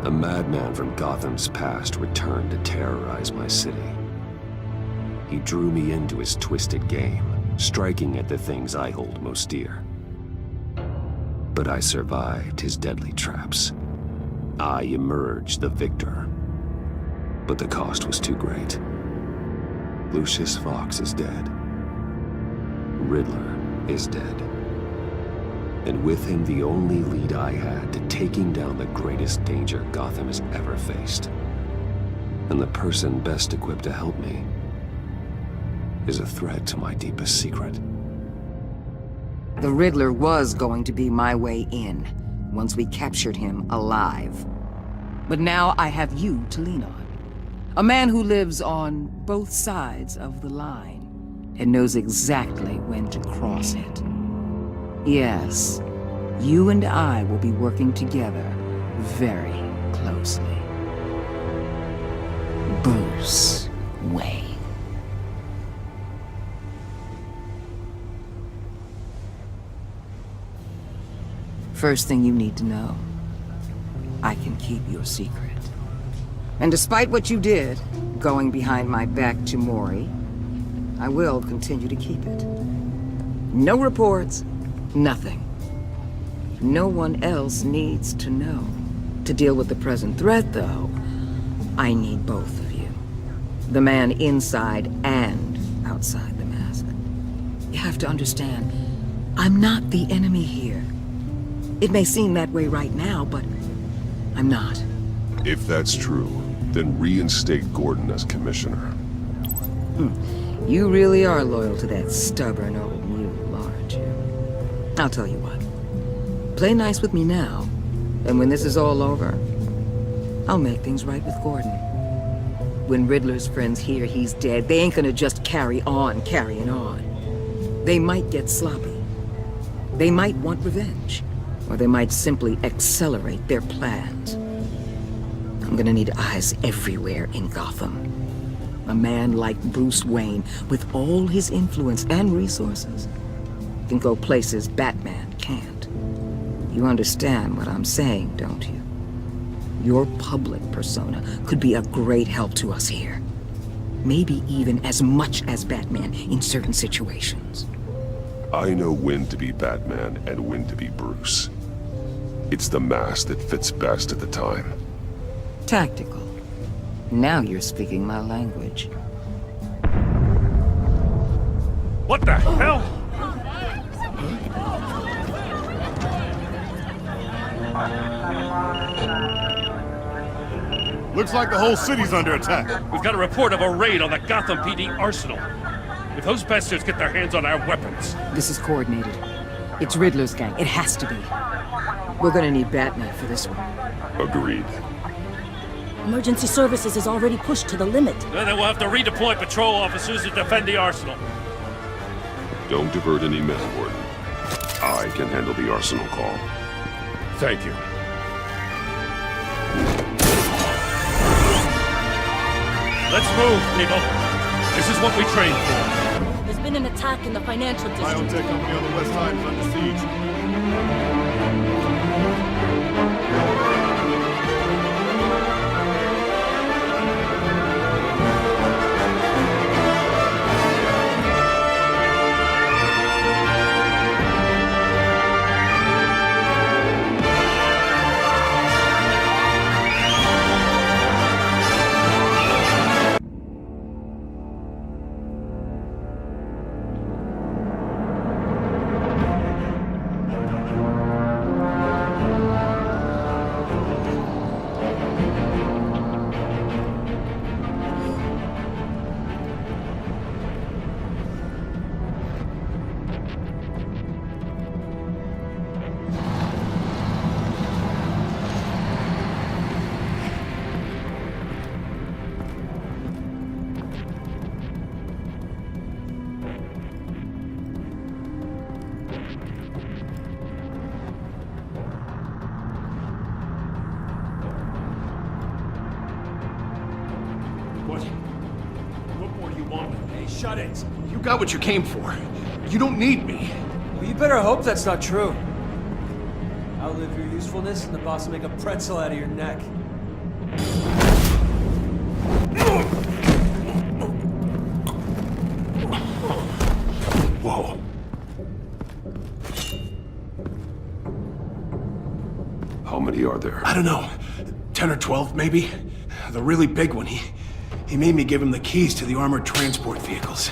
A madman from Gotham's past returned to terrorize my city. He drew me into his twisted game, striking at the things I hold most dear. But I survived his deadly traps. I emerged the victor. But the cost was too great. Lucius Fox is dead. Riddler is dead. And with him the only lead I had to taking down the greatest danger Gotham has ever faced. And the person best equipped to help me is a threat to my deepest secret. The Riddler was going to be my way in, once we captured him alive. But now I have you to lean on. A man who lives on both sides of the line, and knows exactly when to cross it. Yes, you and I will be working together very closely. Bruce Wayne. First thing you need to know, I can keep your secret. And despite what you did, going behind my back to Mori, I will continue to keep it. No reports, nothing. No one else needs to know. To deal with the present threat, though, I need both of you. The man inside and outside the mask. You have to understand, I'm not the enemy here. It may seem that way right now, but I'm not. If that's true, then reinstate Gordon as commissioner. You really are loyal to that stubborn old mule, aren't you? I'll tell you what. Play nice with me now, and when this is all over, I'll make things right with Gordon. When Riddler's friends hear he's dead, they ain't gonna just carry on carrying on. They might get sloppy. They might want revenge. Or they might simply accelerate their plans. I'm gonna need eyes everywhere in Gotham. A man like Bruce Wayne, with all his influence and resources, can go places Batman can't. You understand what I'm saying, don't you? Your public persona could be a great help to us here. Maybe even as much as Batman in certain situations. I know when to be Batman and when to be Bruce. It's the mask that fits best at the time. Tactical. Now you're speaking my language. What the hell? Looks like the whole city's under attack. We've got a report of a raid on the Gotham PD arsenal. If those bastards get their hands on our weapons... This is coordinated. It's Riddler's gang. It has to be. We're gonna need Batman for this one. Agreed. Emergency services is already pushed to the limit. Then we'll have to redeploy patrol officers to defend the arsenal. Don't divert any men, Gordon. I can handle the arsenal call. Thank you. Let's move, people. This is what we trained for. There's been an attack in the financial district. Biotech company on the west side is under siege. Shut it. You got what you came for. You don't need me. Well, you better hope that's not true. Outlive your usefulness, and the boss will make a pretzel out of your neck. Whoa. How many are there? I don't know. 10 or 12, maybe? The really big one, he made me give him the keys to the armored transport vehicles.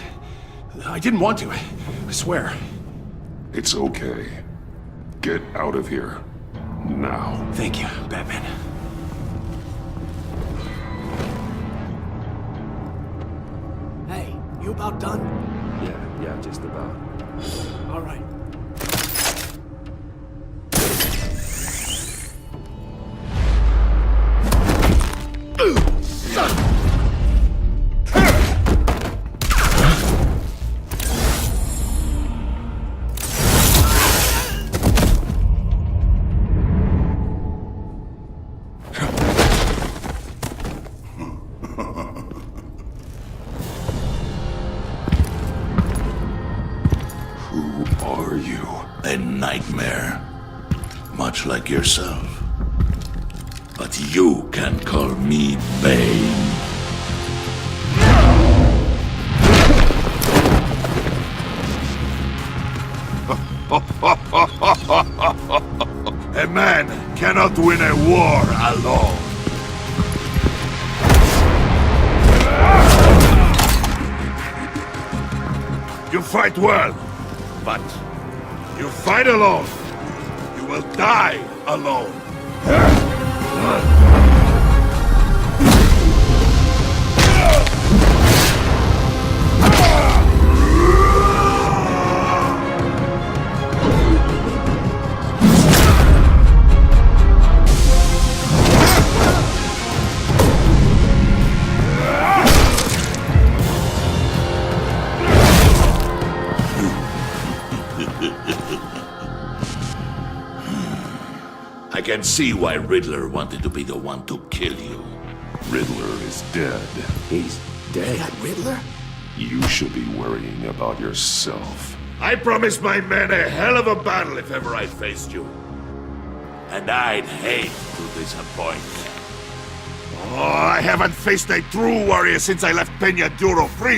I didn't want to, I swear. It's okay. Get out of here. Now. Thank you, Batman. Hey, you about done? Yeah, just about. All right. Who are you? A nightmare. Much like yourself. But you can call me Bane. A man cannot win a war alone. You fight well, but you fight alone. You will die alone. I can see why Riddler wanted to be the one to kill you. Riddler is dead. He's dead. Riddler? You should be worrying about yourself. I promised my men a hell of a battle if ever I faced you. And I'd hate to disappoint them. Oh, I haven't faced a true warrior since I left Peña Duro free.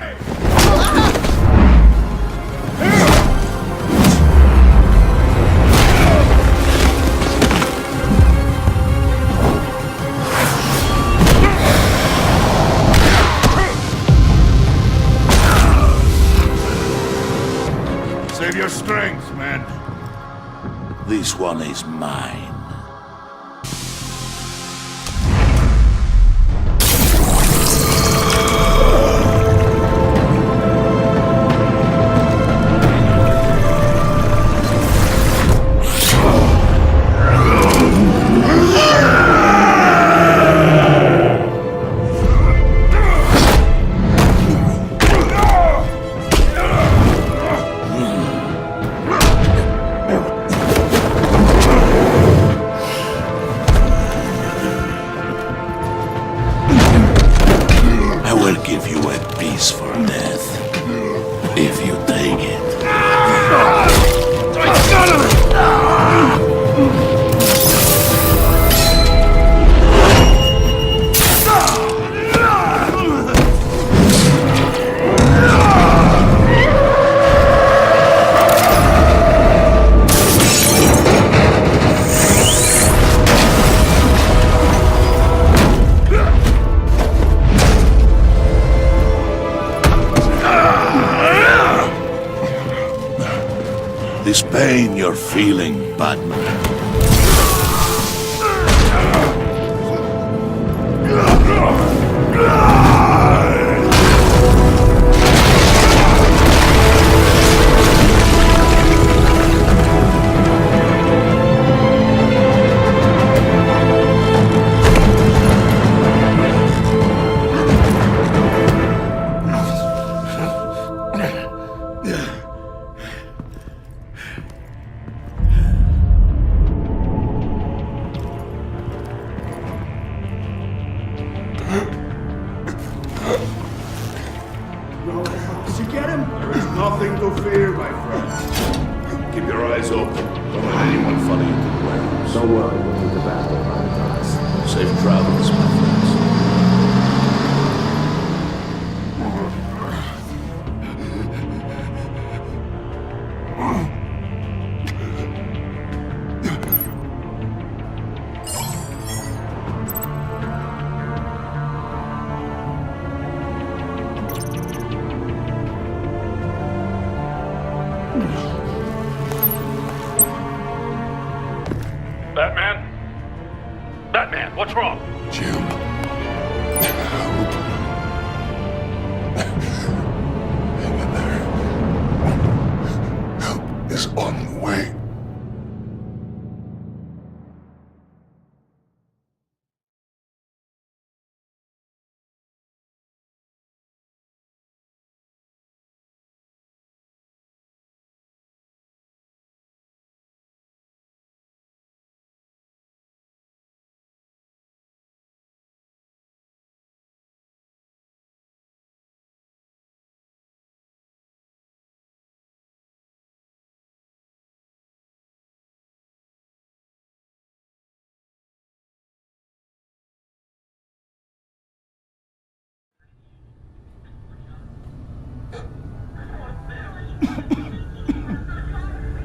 Save your strength, man. This one is mine. For death, if you take it. This pain you're feeling, Batman. Did you get him? There is nothing to fear, my friend. Keep your eyes open. Don't let anyone follow you to the warehouse. Don't worry, we'll meet the battle by the docks. Safe travels, my friends. Batman? Batman, what's wrong? Jim. Hang in there. Help is on the way.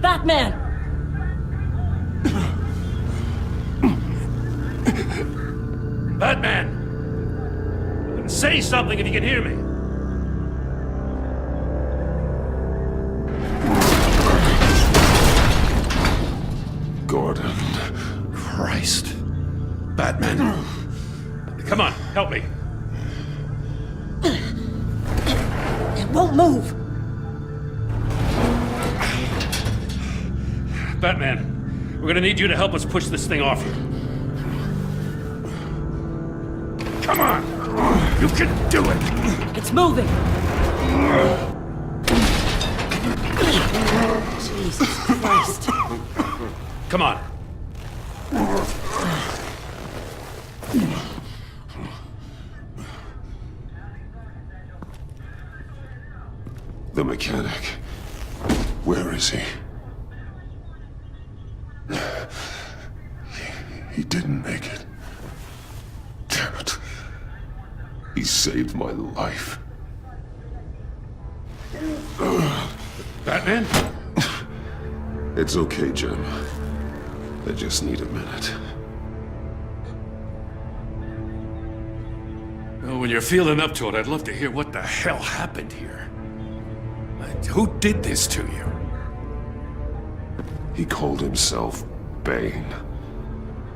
Batman! Batman! Say something if you can hear me. Gordon. Christ. Batman. Come on, help me. It won't move! Batman, we're gonna need you to help us push this thing off you. Come on! You can do it! It's moving! Jesus Christ. Come on. The mechanic. Where is he? He didn't make it. Damn it. He saved my life. Batman? It's okay, Jim. I just need a minute. Well, when you're feeling up to it, I'd love to hear what the hell happened here. Who did this to you? He called himself Bane.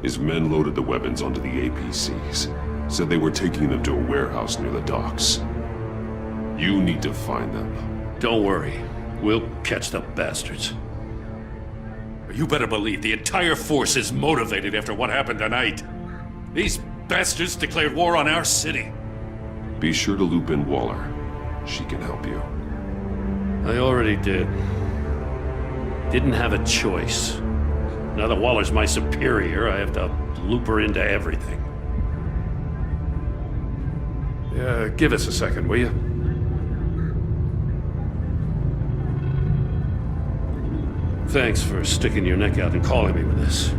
His men loaded the weapons onto the APCs. Said they were taking them to a warehouse near the docks. You need to find them. Don't worry. We'll catch the bastards. You better believe the entire force is motivated after what happened tonight. These bastards declared war on our city. Be sure to loop in Waller. She can help you. I already did. Didn't have a choice. Now that Waller's my superior, I have to loop her into everything. Yeah, give us a second, will you? Thanks for sticking your neck out and calling me with this.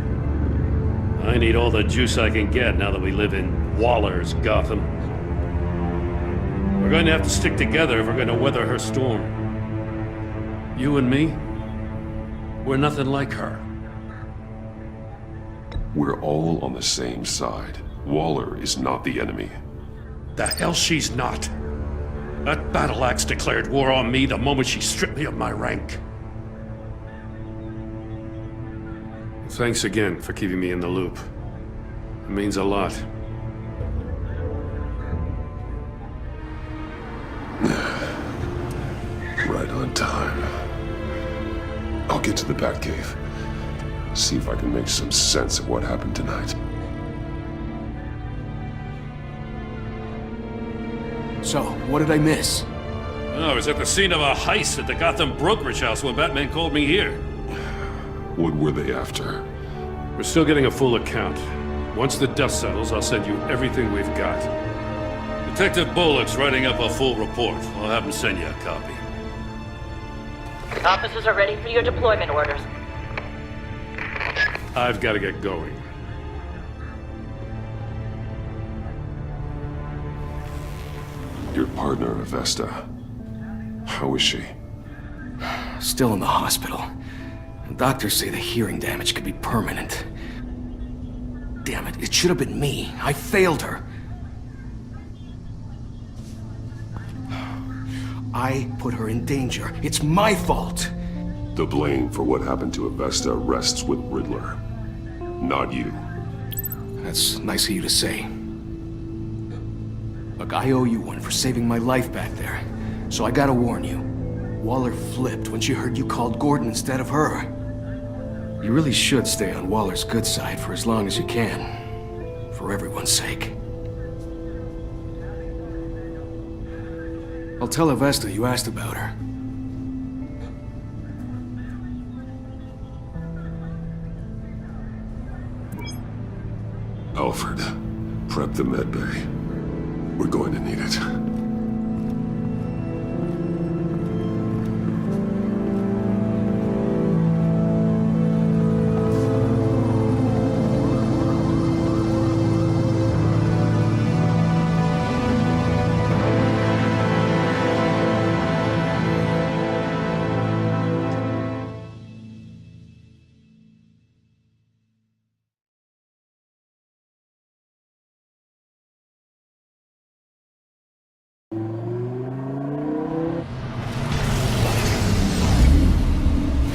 I need all the juice I can get now that we live in Waller's Gotham. We're going to have to stick together if we're going to weather her storm. You and me, we're nothing like her. We're all on the same side. Waller is not the enemy. The hell she's not. That battle axe declared war on me the moment she stripped me of my rank. Thanks again for keeping me in the loop. It means a lot. Right on time. I'll get to the Batcave. See if I can make some sense of what happened tonight. So, what did I miss? I was at the scene of a heist at the Gotham brokerage house when Batman called me here. What were they after? We're still getting a full account. Once the dust settles, I'll send you everything we've got. Detective Bullock's writing up a full report. I'll have him send you a copy. Officers are ready for your deployment orders. I've got to get going. Your partner, Avesta. How is she? Still in the hospital. Doctors say the hearing damage could be permanent. Damn it, it should have been me. I failed her. I put her in danger. It's my fault. The blame for what happened to Avesta rests with Riddler, not you. That's nice of you to say. Look, I owe you one for saving my life back there. So I gotta warn you. Waller flipped when she heard you called Gordon instead of her. You really should stay on Waller's good side for as long as you can. For everyone's sake. I'll tell Avesta you asked about her. Alfred, prep the med bay. We're going to need it.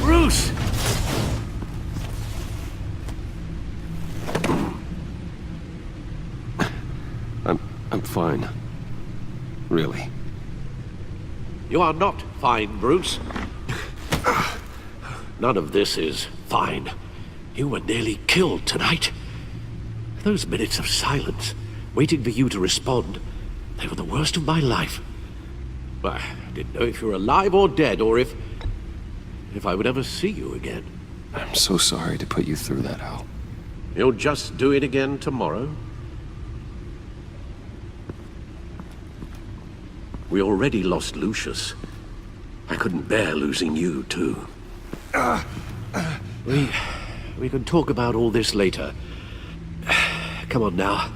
Bruce! I'm fine. Really. You are not fine, Bruce. None of this is fine. You were nearly killed tonight. Those minutes of silence, waiting for you to respond, they were the worst of my life. I didn't know if you were alive or dead, or if I would ever see you again. I'm so sorry to put you through that, Al. You'll just do it again tomorrow? We already lost Lucius. I couldn't bear losing you, too. We can talk about all this later. Come on now.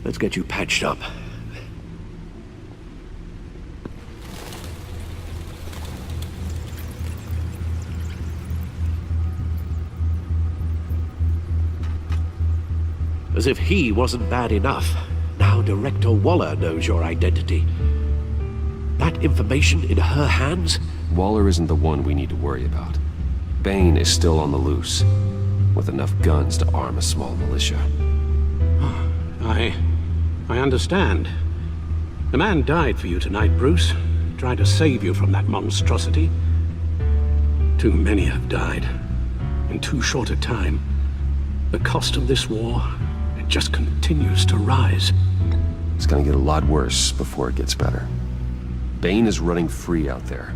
Let's get you patched up. As if he wasn't bad enough, now Director Waller knows your identity. That information in her hands? Waller isn't the one we need to worry about. Bane is still on the loose, with enough guns to arm a small militia. I understand. The man died for you tonight, Bruce. Tried to save you from that monstrosity. Too many have died. In too short a time. The cost of this war, it just continues to rise. It's gonna get a lot worse before it gets better. Bane is running free out there.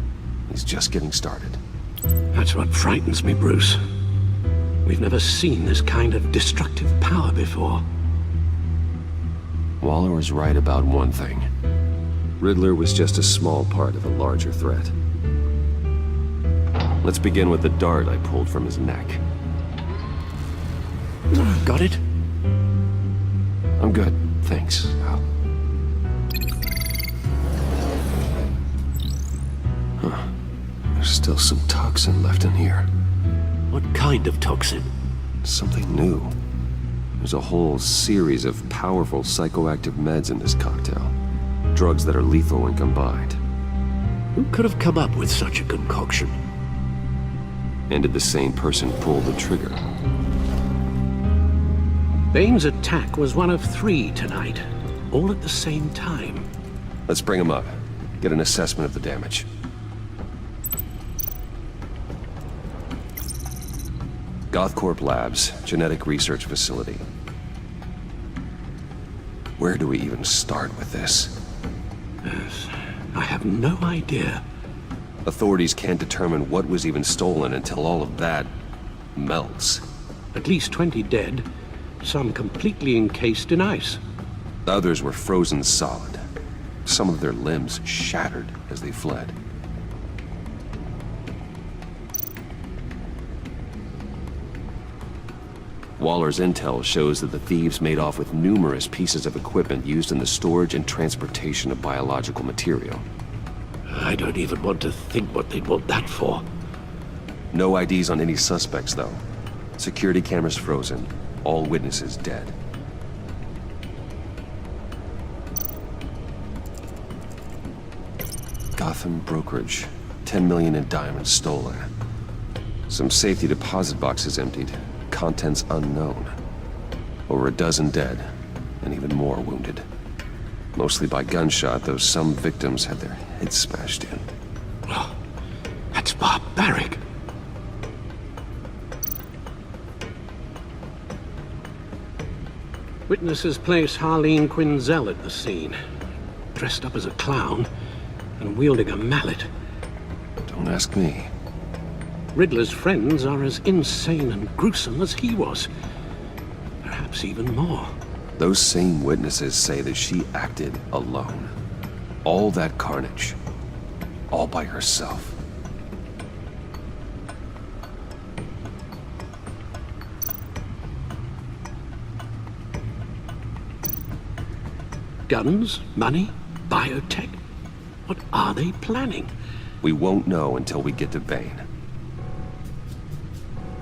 He's just getting started. That's what frightens me, Bruce. We've never seen this kind of destructive power before. Waller was right about one thing. Riddler was just a small part of a larger threat. Let's begin with the dart I pulled from his neck. Got it? I'm good, thanks, Al. Huh. There's still some toxin left in here. What kind of toxin? Something new. There's a whole series of powerful psychoactive meds in this cocktail. Drugs that are lethal when combined. Who could have come up with such a concoction? And did the same person pull the trigger? Bane's attack was one of 3 tonight, all at the same time. Let's bring him up. Get an assessment of the damage. Gothcorp Labs, genetic research facility. Where do we even start with this? Yes, I have no idea. Authorities can't determine what was even stolen until all of that melts. At least 20 dead, some completely encased in ice. Others were frozen solid. Some of their limbs shattered as they fled. Waller's intel shows that the thieves made off with numerous pieces of equipment used in the storage and transportation of biological material. I don't even want to think what they'd want that for. No IDs on any suspects, though. Security cameras frozen. All witnesses dead. Gotham brokerage. 10 million in diamonds stolen. Some safety deposit boxes emptied. Contents unknown. Over a dozen dead, and even more wounded. Mostly by gunshot, though some victims had their heads smashed in. Oh, that's barbaric. Witnesses place Harleen Quinzel at the scene, dressed up as a clown and wielding a mallet. Don't ask me. Riddler's friends are as insane and gruesome as he was. Perhaps even more. Those same witnesses say that she acted alone. All that carnage. All by herself. Guns, money, biotech. What are they planning? We won't know until we get to Bane.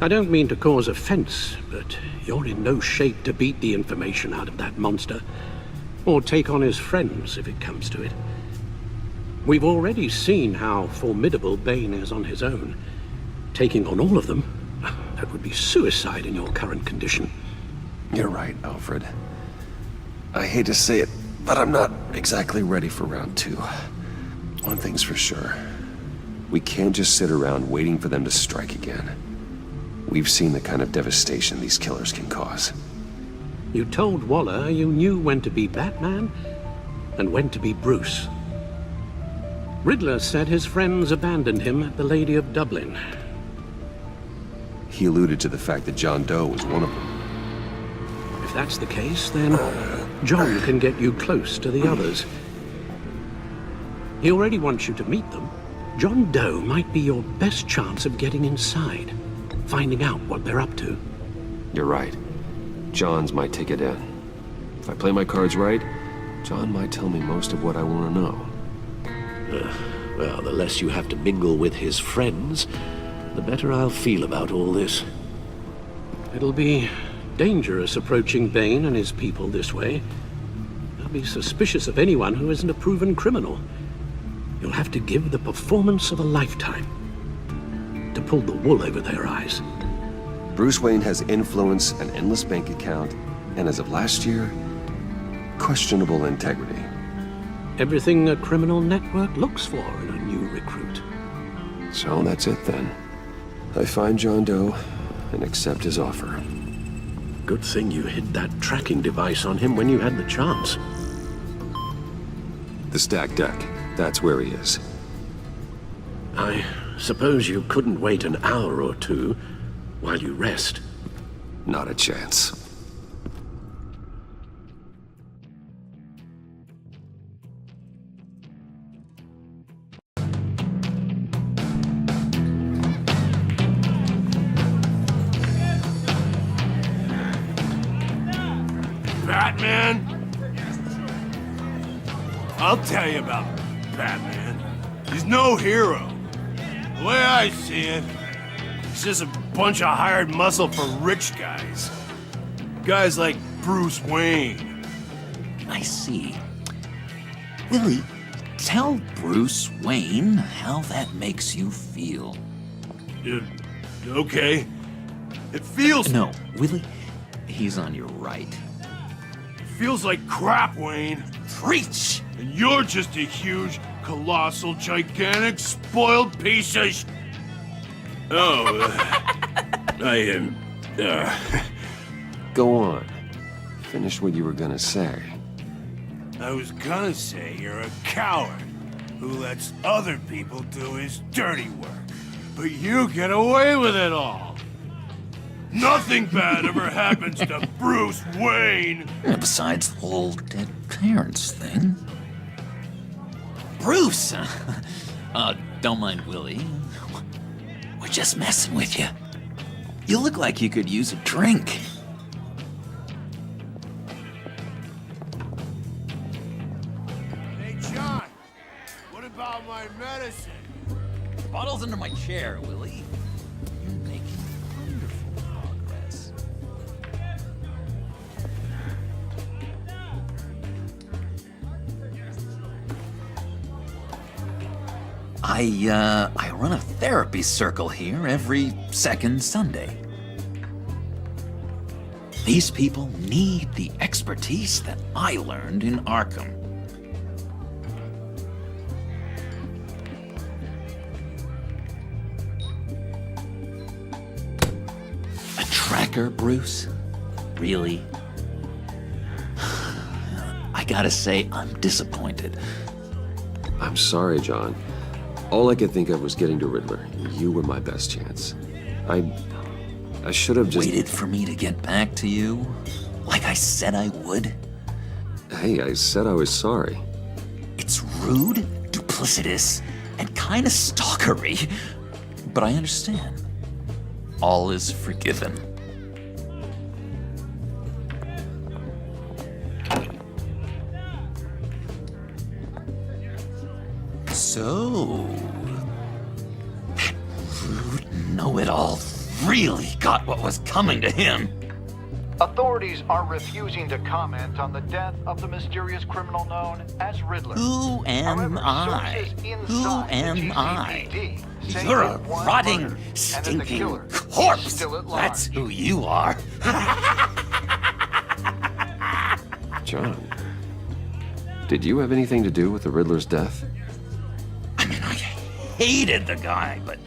I don't mean to cause offense, but you're in no shape to beat the information out of that monster, or take on his friends if it comes to it. We've already seen how formidable Bane is on his own. Taking on all of them, that would be suicide in your current condition. You're right, Alfred. I hate to say it, but I'm not exactly ready for round 2. One thing's for sure. We can't just sit around waiting for them to strike again. We've seen the kind of devastation these killers can cause. You told Waller you knew when to be Batman and when to be Bruce. Riddler said his friends abandoned him at the Lady of Dublin. He alluded to the fact that John Doe was one of them. If that's the case, then John can get you close to the others. He already wants you to meet them. John Doe might be your best chance of getting inside, finding out what they're up to. You're right. John's my ticket in. If I play my cards right, John might tell me most of what I want to know. Well, the less you have to mingle with his friends, the better I'll feel about all this. It'll be dangerous approaching Bane and his people this way. They'll be suspicious of anyone who isn't a proven criminal. You'll have to give the performance of a lifetime to pull the wool over their eyes. Bruce Wayne has influence, an endless bank account, and as of last year, questionable integrity. Everything a criminal network looks for in a new recruit. So that's it then. I find John Doe and accept his offer. Good thing you hid that tracking device on him when you had the chance. The stacked deck, that's where he is. I suppose you couldn't wait an hour or two while you rest. Not a chance. Batman? I'll tell you about Batman. He's no hero. The way I see it, he's just a bunch of hired muscle for rich guys. Guys like Bruce Wayne. I see. Willie, tell Bruce Wayne how that makes you feel. Okay. It feels... No, Willie, he's on your right. It feels like crap, Wayne. Preach! And you're just a huge, colossal, gigantic, spoiled piece of Go on. Finish what you were gonna say. I was gonna say you're a coward who lets other people do his dirty work. But you get away with it all. Nothing bad ever happens to Bruce Wayne. Besides the whole dead parents thing. Bruce! Don't mind Willie. We're just messing with you. You look like you could use a drink. about my medicine? Bottle's under my chair, Willie. You're making wonderful progress. I run a therapy circle here every second Sunday. These people need the expertise that I learned in Arkham. A tracker, Bruce? Really? I gotta say, I'm disappointed. I'm sorry, John. All I could think of was getting to Riddler. You were my best chance. I should have just... Waited for me to get back to you? Like I said I would? Hey, I said I was sorry. It's rude, duplicitous, and kinda stalkery. But I understand. All is forgiven. So... that rude know-it-all really got what was coming to him. Authorities are refusing to comment on the death of the mysterious criminal known as Riddler. Who am I? Who am I? You're a rotting, stinking corpse. That's who you are. John, did you have anything to do with the Riddler's death? I mean, I hated the guy, but...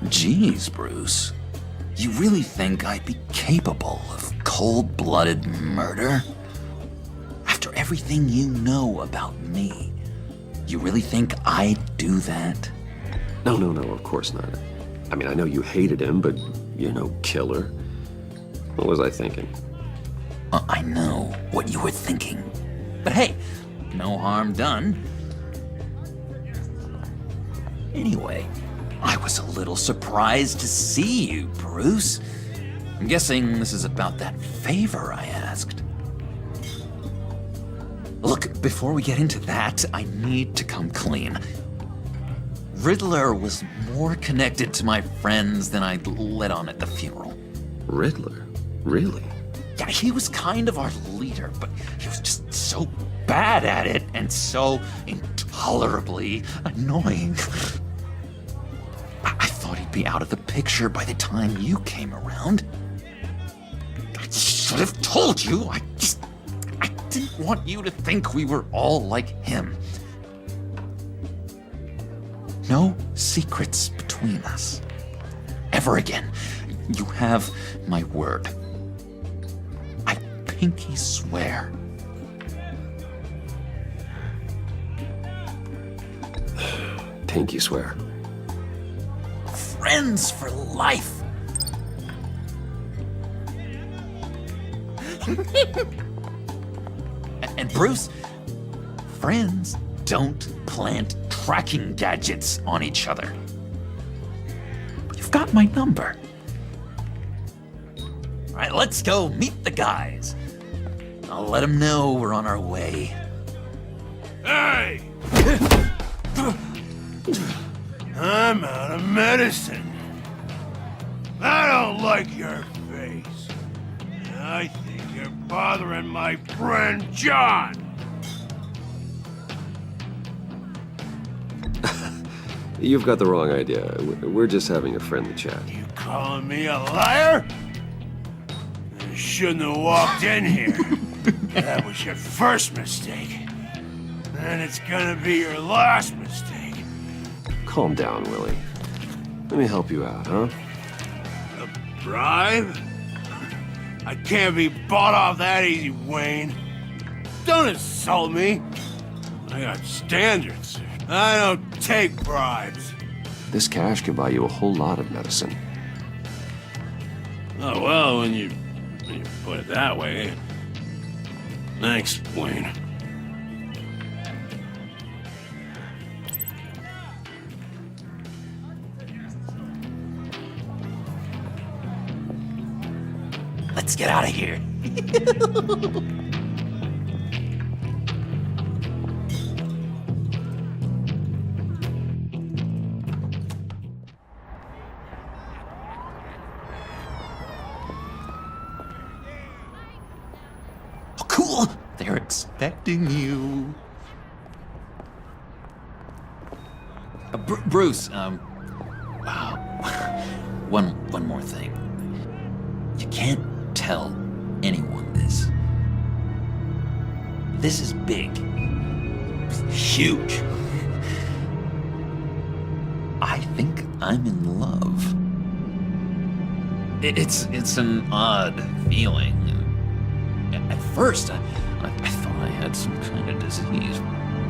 Geez, Bruce. You really think I'd be capable of cold-blooded murder? After everything you know about me, you really think I'd do that? No, of course not. I mean, I know you hated him, but you're no killer. What was I thinking? I know what you were thinking. But hey, no harm done. Anyway, I was a little surprised to see you, Bruce. I'm guessing this is about that favor I asked. Look, before we get into that, I need to come clean. Riddler was more connected to my friends than I'd let on at the funeral. Riddler? Really? Yeah, he was kind of our leader, but he was just so bad at it and so intolerably annoying. I thought he'd be out of the picture by the time you came around. I should have told you. I didn't want you to think we were all like him. No secrets between us. Ever again. You have my word. I pinky swear. Pinky swear. Friends for life. And Bruce, friends don't plant tracking gadgets on each other. You've got my number. All right, let's go meet the guys. I'll let them know we're on our way. Hey! I'm out of medicine. I don't like your face. I think you're bothering my friend John. You've got the wrong idea. We're just having a friendly chat. You calling me a liar? You shouldn't have walked in here. That was your first mistake. And it's gonna be your last mistake. Calm down, Willie. Let me help you out, huh? A bribe? I can't be bought off that easy, Wayne. Don't insult me. I got standards. I don't take bribes. This cash could buy you a whole lot of medicine. Oh, well, when you put it that way. Thanks, Wayne. Let's get out of here. Careful! They're expecting you. Bruce, wow. One more thing. You can't tell anyone this. This is big. Huge. I think I'm in love. It's an odd feeling. At first, I thought I had some kind of disease.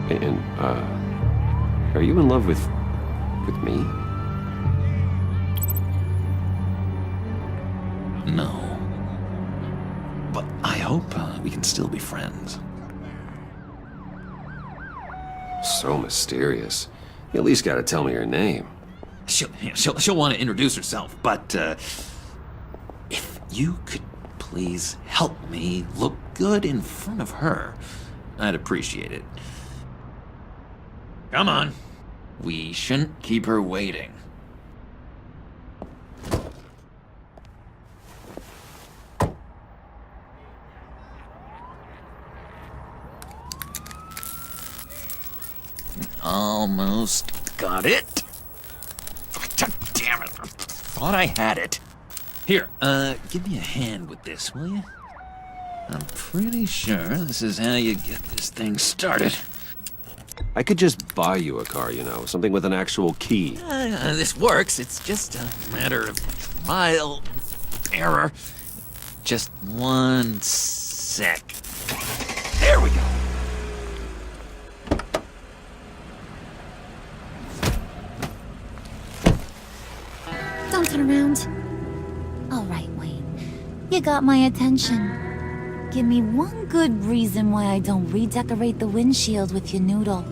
And, are you in love with me? No. But I hope we can still be friends. So mysterious. You at least gotta tell me her name. She'll want to introduce herself, but if you could please help me look good in front of her, I'd appreciate it. Come on. We shouldn't keep her waiting. Almost got it. God damn it. I thought I had it. Here, give me a hand with this, will you? I'm pretty sure this is how you get this thing started. I could just buy you a car, you know, something with an actual key. This works. It's just a matter of trial and error. Just 1 sec. There we go. Don't turn around. All right, Wayne. You got my attention. Give me one good reason why I don't redecorate the windshield with your noodle.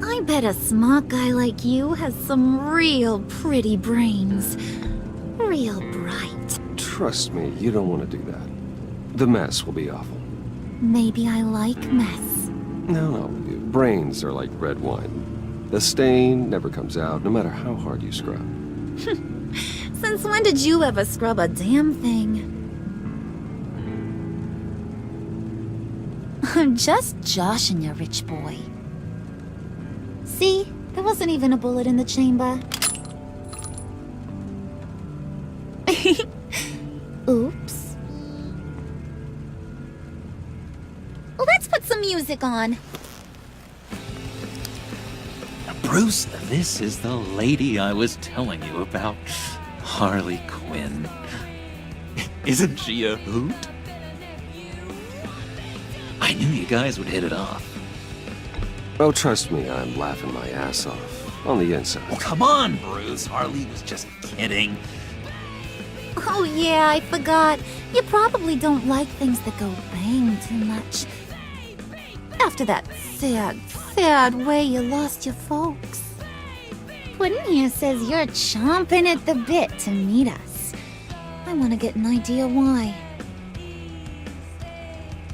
I bet a smart guy like you has some real pretty brains. Real bright. Trust me, you don't want to do that. The mess will be awful. Maybe I like mess. No, brains are like red wine. The stain never comes out, no matter how hard you scrub. Since when did you ever scrub a damn thing? I'm just joshing you, rich boy. See? There wasn't even a bullet in the chamber. Oops. Let's put some music on. Bruce, this is the lady I was telling you about. Harley Quinn. Isn't she a hoot? I knew you guys would hit it off. Oh, trust me, I'm laughing my ass off. On the inside. Oh, come on, Bruce. Harley was just kidding. Oh yeah, I forgot. You probably don't like things that go bang too much. After that sad way you lost your folks. Puddin' here says you're chomping at the bit to meet us. I want to get an idea why.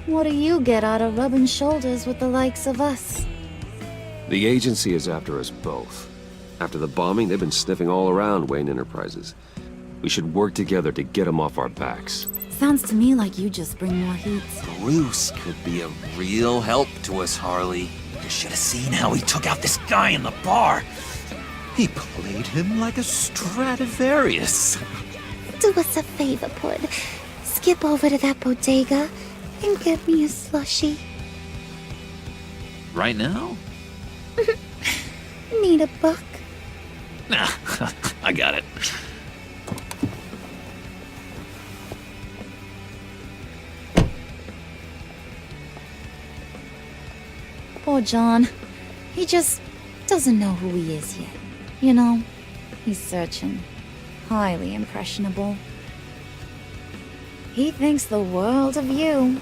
What do you get out of rubbing shoulders with the likes of us? The agency is after us both. After the bombing, they've been sniffing all around Wayne Enterprises. We should work together to get them off our backs. Sounds to me like you just bring more heat. Bruce could be a real help to us, Harley. You should have seen how he took out this guy in the bar. He played him like a Stradivarius. Do us a favor, Pud. Skip over to that bodega and get me a slushie. Right now? Need a buck? Nah, I got it. Poor John. He just doesn't know who he is yet. You know, he's searching. Highly impressionable. He thinks the world of you.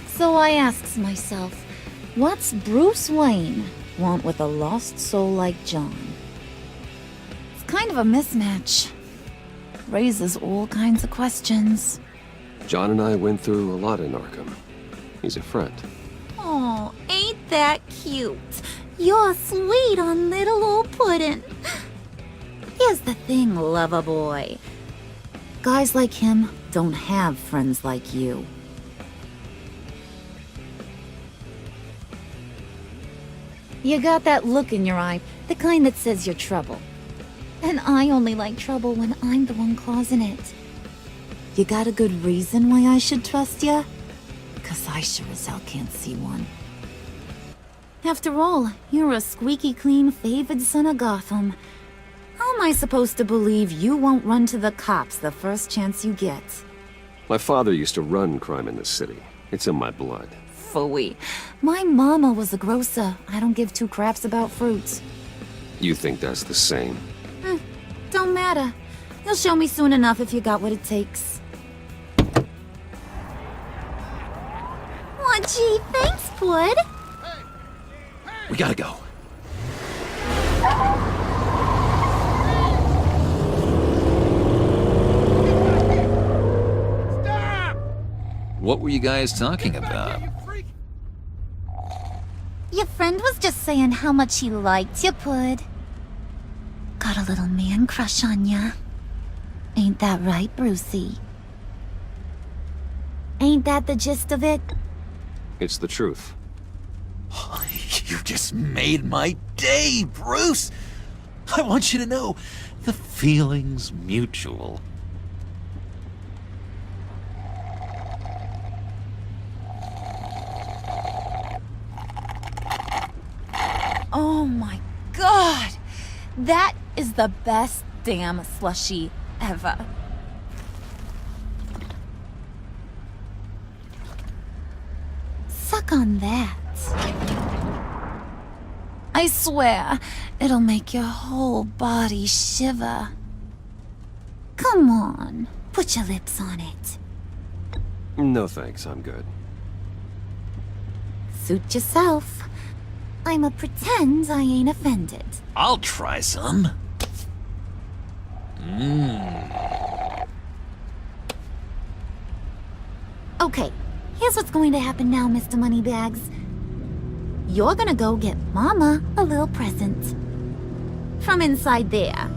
So I asks myself, what's Bruce Wayne want with a lost soul like John? It's kind of a mismatch. Raises all kinds of questions. John and I went through a lot in Arkham. He's a friend. Oh, ain't that cute? You're sweet on little old Puddin'. Here's the thing, lover boy. Guys like him don't have friends like you. You got that look in your eye, the kind that says you're trouble. And I only like trouble when I'm the one causing it. You got a good reason why I should trust you? 'Cause I sure as hell can't see one. After all, you're a squeaky clean favored son of Gotham. How am I supposed to believe you won't run to the cops the first chance you get? My father used to run crime in the city. It's in my blood. Phooey. My mama was a grocer. I don't give two craps about fruits. You think that's the same? Don't matter. You'll show me soon enough if you got what it takes. Aw, gee, thanks, Bud. We gotta go. What were you guys talking about? Your friend was just saying how much he liked you, Pud. Got a little man crush on ya. Ain't that right, Brucey? Ain't that the gist of it? It's the truth. You just made my day, Bruce! I want you to know, the feeling's mutual. Oh my god! That is the best damn slushie ever. Suck on that. I swear, it'll make your whole body shiver. Come on, put your lips on it. No thanks, I'm good. Suit yourself. I'ma pretend I ain't offended. I'll try some. Okay, here's what's going to happen now, Mr. Moneybags. You're gonna go get Mama a little present. From inside there.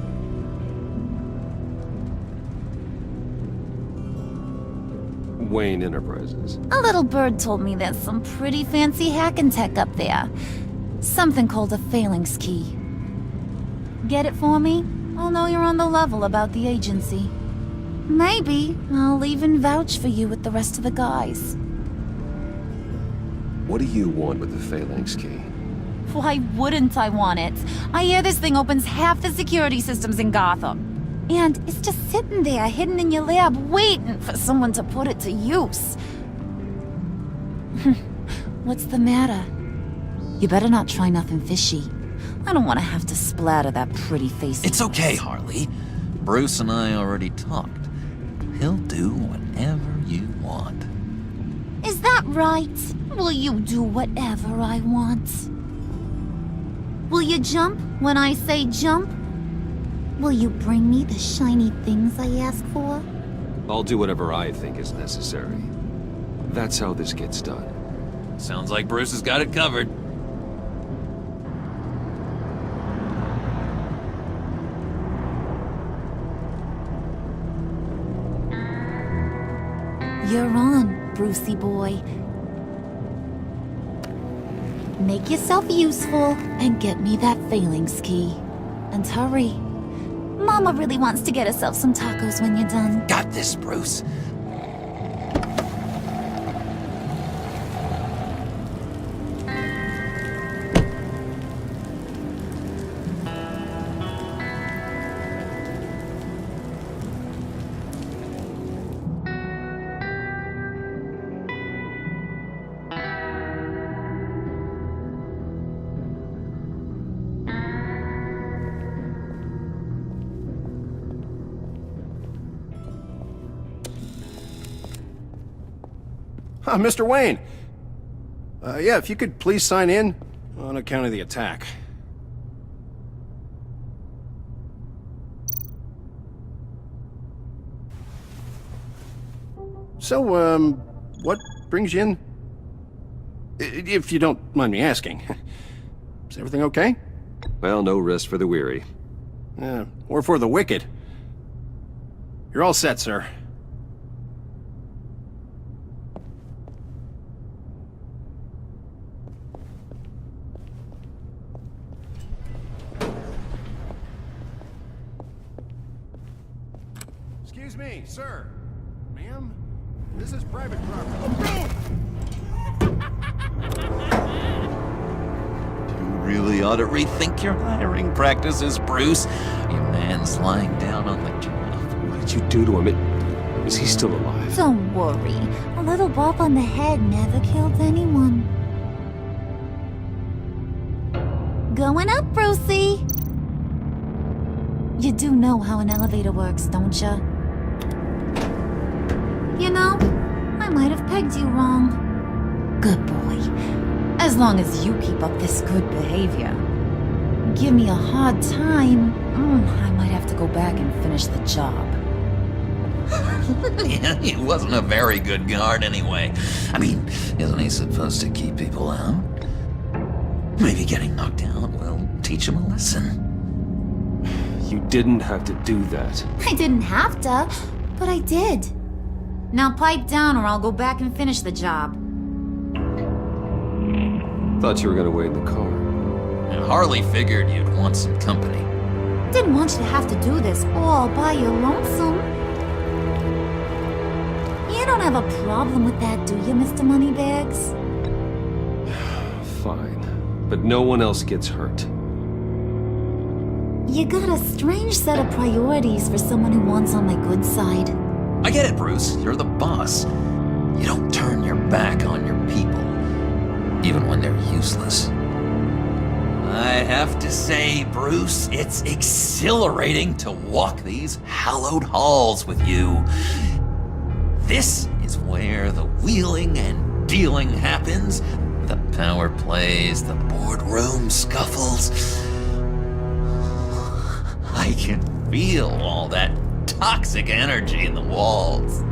Wayne Enterprises. A little bird told me there's some pretty fancy hacking tech up there. Something called a phalanx key. Get it for me? I'll know you're on the level about the agency. Maybe I'll even vouch for you with the rest of the guys. What do you want with the phalanx key? Why wouldn't I want it? I hear this thing opens half the security systems in Gotham. And it's just sitting there, hidden in your lab, waiting for someone to put it to use. What's the matter? You better not try nothing fishy. I don't want to have to splatter that pretty face. It's okay, Harley. Bruce and I already talked. He'll do whatever you want. Is that right? Will you do whatever I want? Will you jump when I say jump? Will you bring me the shiny things I ask for? I'll do whatever I think is necessary. That's how this gets done. Sounds like Bruce has got it covered. You're on, Brucey boy. Make yourself useful and get me that phalanx key. And hurry. Mama really wants to get herself some tacos when you're done. Got this, Bruce. Mr. Wayne. Yeah, if you could please sign in on account of the attack. So, what brings you in? If you don't mind me asking. Is everything okay? Well, no rest for the weary. Or for the wicked. You're all set, sir. Excuse me, sir. Ma'am? This is private property. You really ought to rethink your hiring practices, Bruce. Your man's lying down on the job. What did you do to him? Is he still alive? Don't worry. A little bump on the head never killed anyone. Going up, Brucey! You do know how an elevator works, don't you? You know, I might have pegged you wrong. Good boy. As long as you keep up this good behavior. Give me a hard time, I might have to go back and finish the job. Yeah, he wasn't a very good guard anyway. I mean, isn't he supposed to keep people out? Maybe getting knocked out will teach him a lesson. You didn't have to do that. I didn't have to, but I did. Now pipe down or I'll go back and finish the job. Thought you were gonna wait in the car. And Harley figured you'd want some company. Didn't want you to have to do this all by your lonesome. You don't have a problem with that, do you, Mr. Moneybags? Fine. But no one else gets hurt. You got a strange set of priorities for someone who wants on my good side. I get it, Bruce. You're the boss. You don't turn your back on your people, even when they're useless. I have to say, Bruce, it's exhilarating to walk these hallowed halls with you. This is where the wheeling and dealing happens. The power plays, the boardroom scuffles. I can feel all that toxic energy in the walls.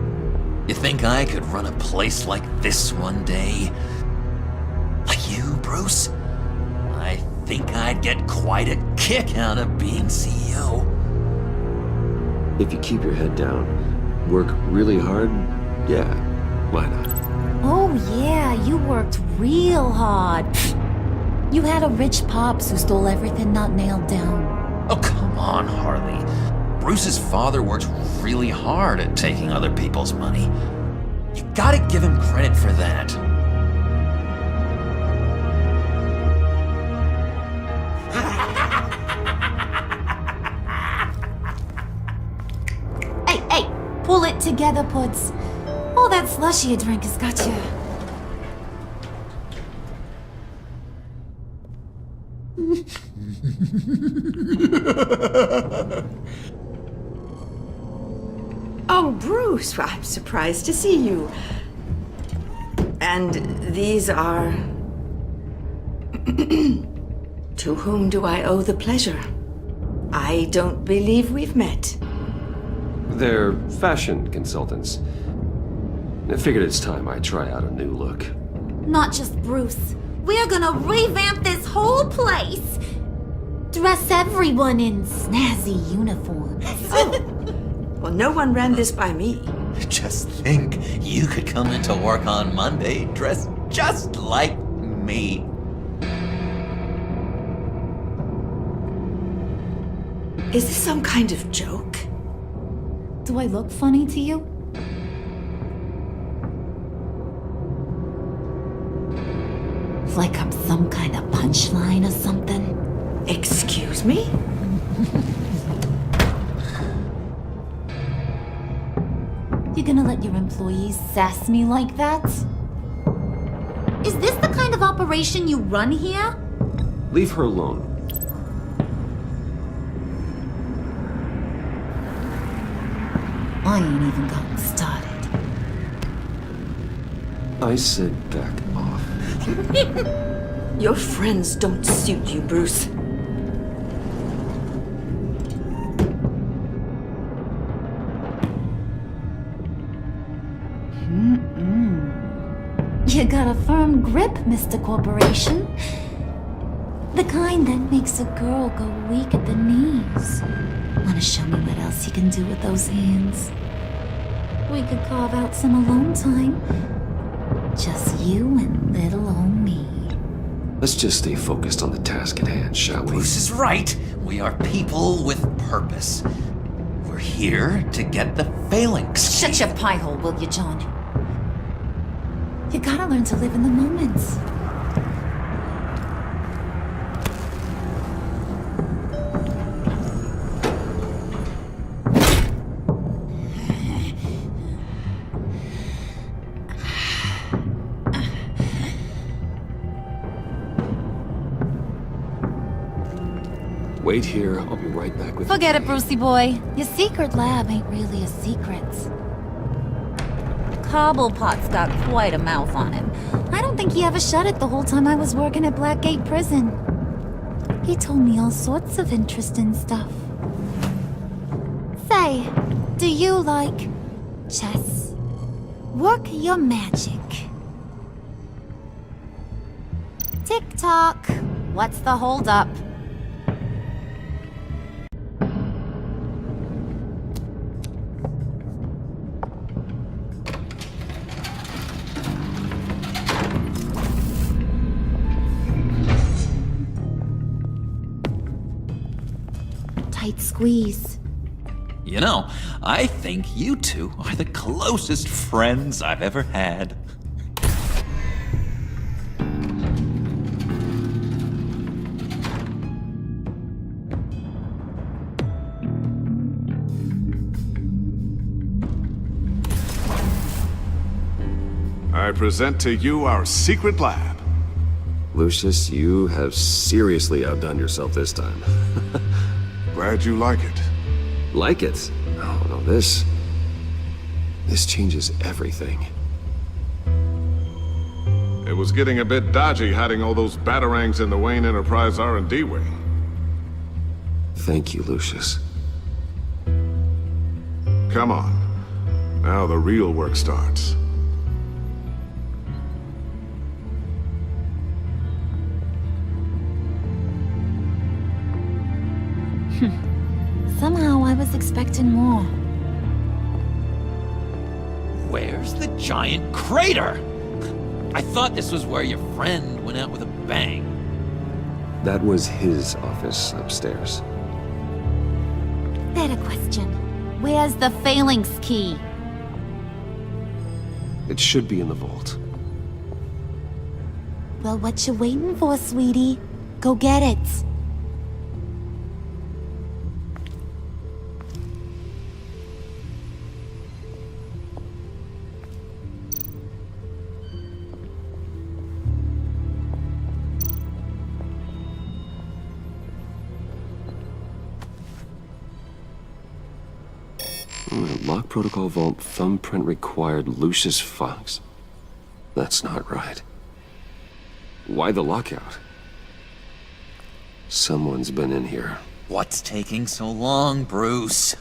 You think I could run a place like this one day? Like you, Bruce? I think I'd get quite a kick out of being CEO. If you keep your head down, work really hard, yeah, why not? Oh yeah, you worked real hard. You had a rich pops who stole everything not nailed down. Oh, come on, Harley. Bruce's father worked really hard at taking other people's money. You gotta give him credit for that. Hey, pull it together, Puds. All that slushy you drink has got you. Oh, Bruce, well, I'm surprised to see you. And these are... To whom do I owe the pleasure? I don't believe we've met. They're fashion consultants. I figured it's time I try out a new look. Not just Bruce. We're gonna revamp this whole place. Dress everyone in snazzy uniforms. Oh, well, no one ran this by me. Just think, you could come into work on Monday dressed just like me. Is this some kind of joke? Do I look funny to you? Like I'm some kind of punchline or something? Excuse me? You gonna let your employees sass me like that? Is this the kind of operation you run here? Leave her alone. I ain't even gotten started. I said back off. Your friends don't suit you, Bruce. You got a firm grip, Mr. Corporation. The kind that makes a girl go weak at the knees. Wanna show me what else you can do with those hands? We could carve out some alone time. Just you and little old me. Let's just stay focused on the task at hand, shall we? Bruce is right. We are people with purpose. We're here to get the phalanx. Shut your pie hole, will you, John? You gotta learn to live in the moment. Wait here, I'll be right back with Forget it, Brucey boy. Your secret lab ain't really a secret. Cobblepot's got quite a mouth on him. I don't think he ever shut it the whole time I was working at Blackgate Prison. He told me all sorts of interesting stuff. Say, do you like chess? Work your magic. Tick-tock. What's the holdup? Tight squeeze. You know, I think you two are the closest friends I've ever had. I present to you our secret lab. Lucius, you have seriously outdone yourself this time. Glad you like it. Like it? Oh, no, this changes everything. It was getting a bit dodgy hiding all those batarangs in the Wayne Enterprise R&D wing. Thank you, Lucius. Come on. Now the real work starts. Somehow I was expecting more. Where's the giant crater? I thought this was where your friend went out with a bang. That was his office upstairs. Better question. Where's the phalanx key? It should be in the vault. Well, what you waiting for, sweetie? Go get it. Lock protocol vault thumbprint required Lucius Fox. That's not right. Why the lockout? Someone's been in here. What's taking so long, Bruce?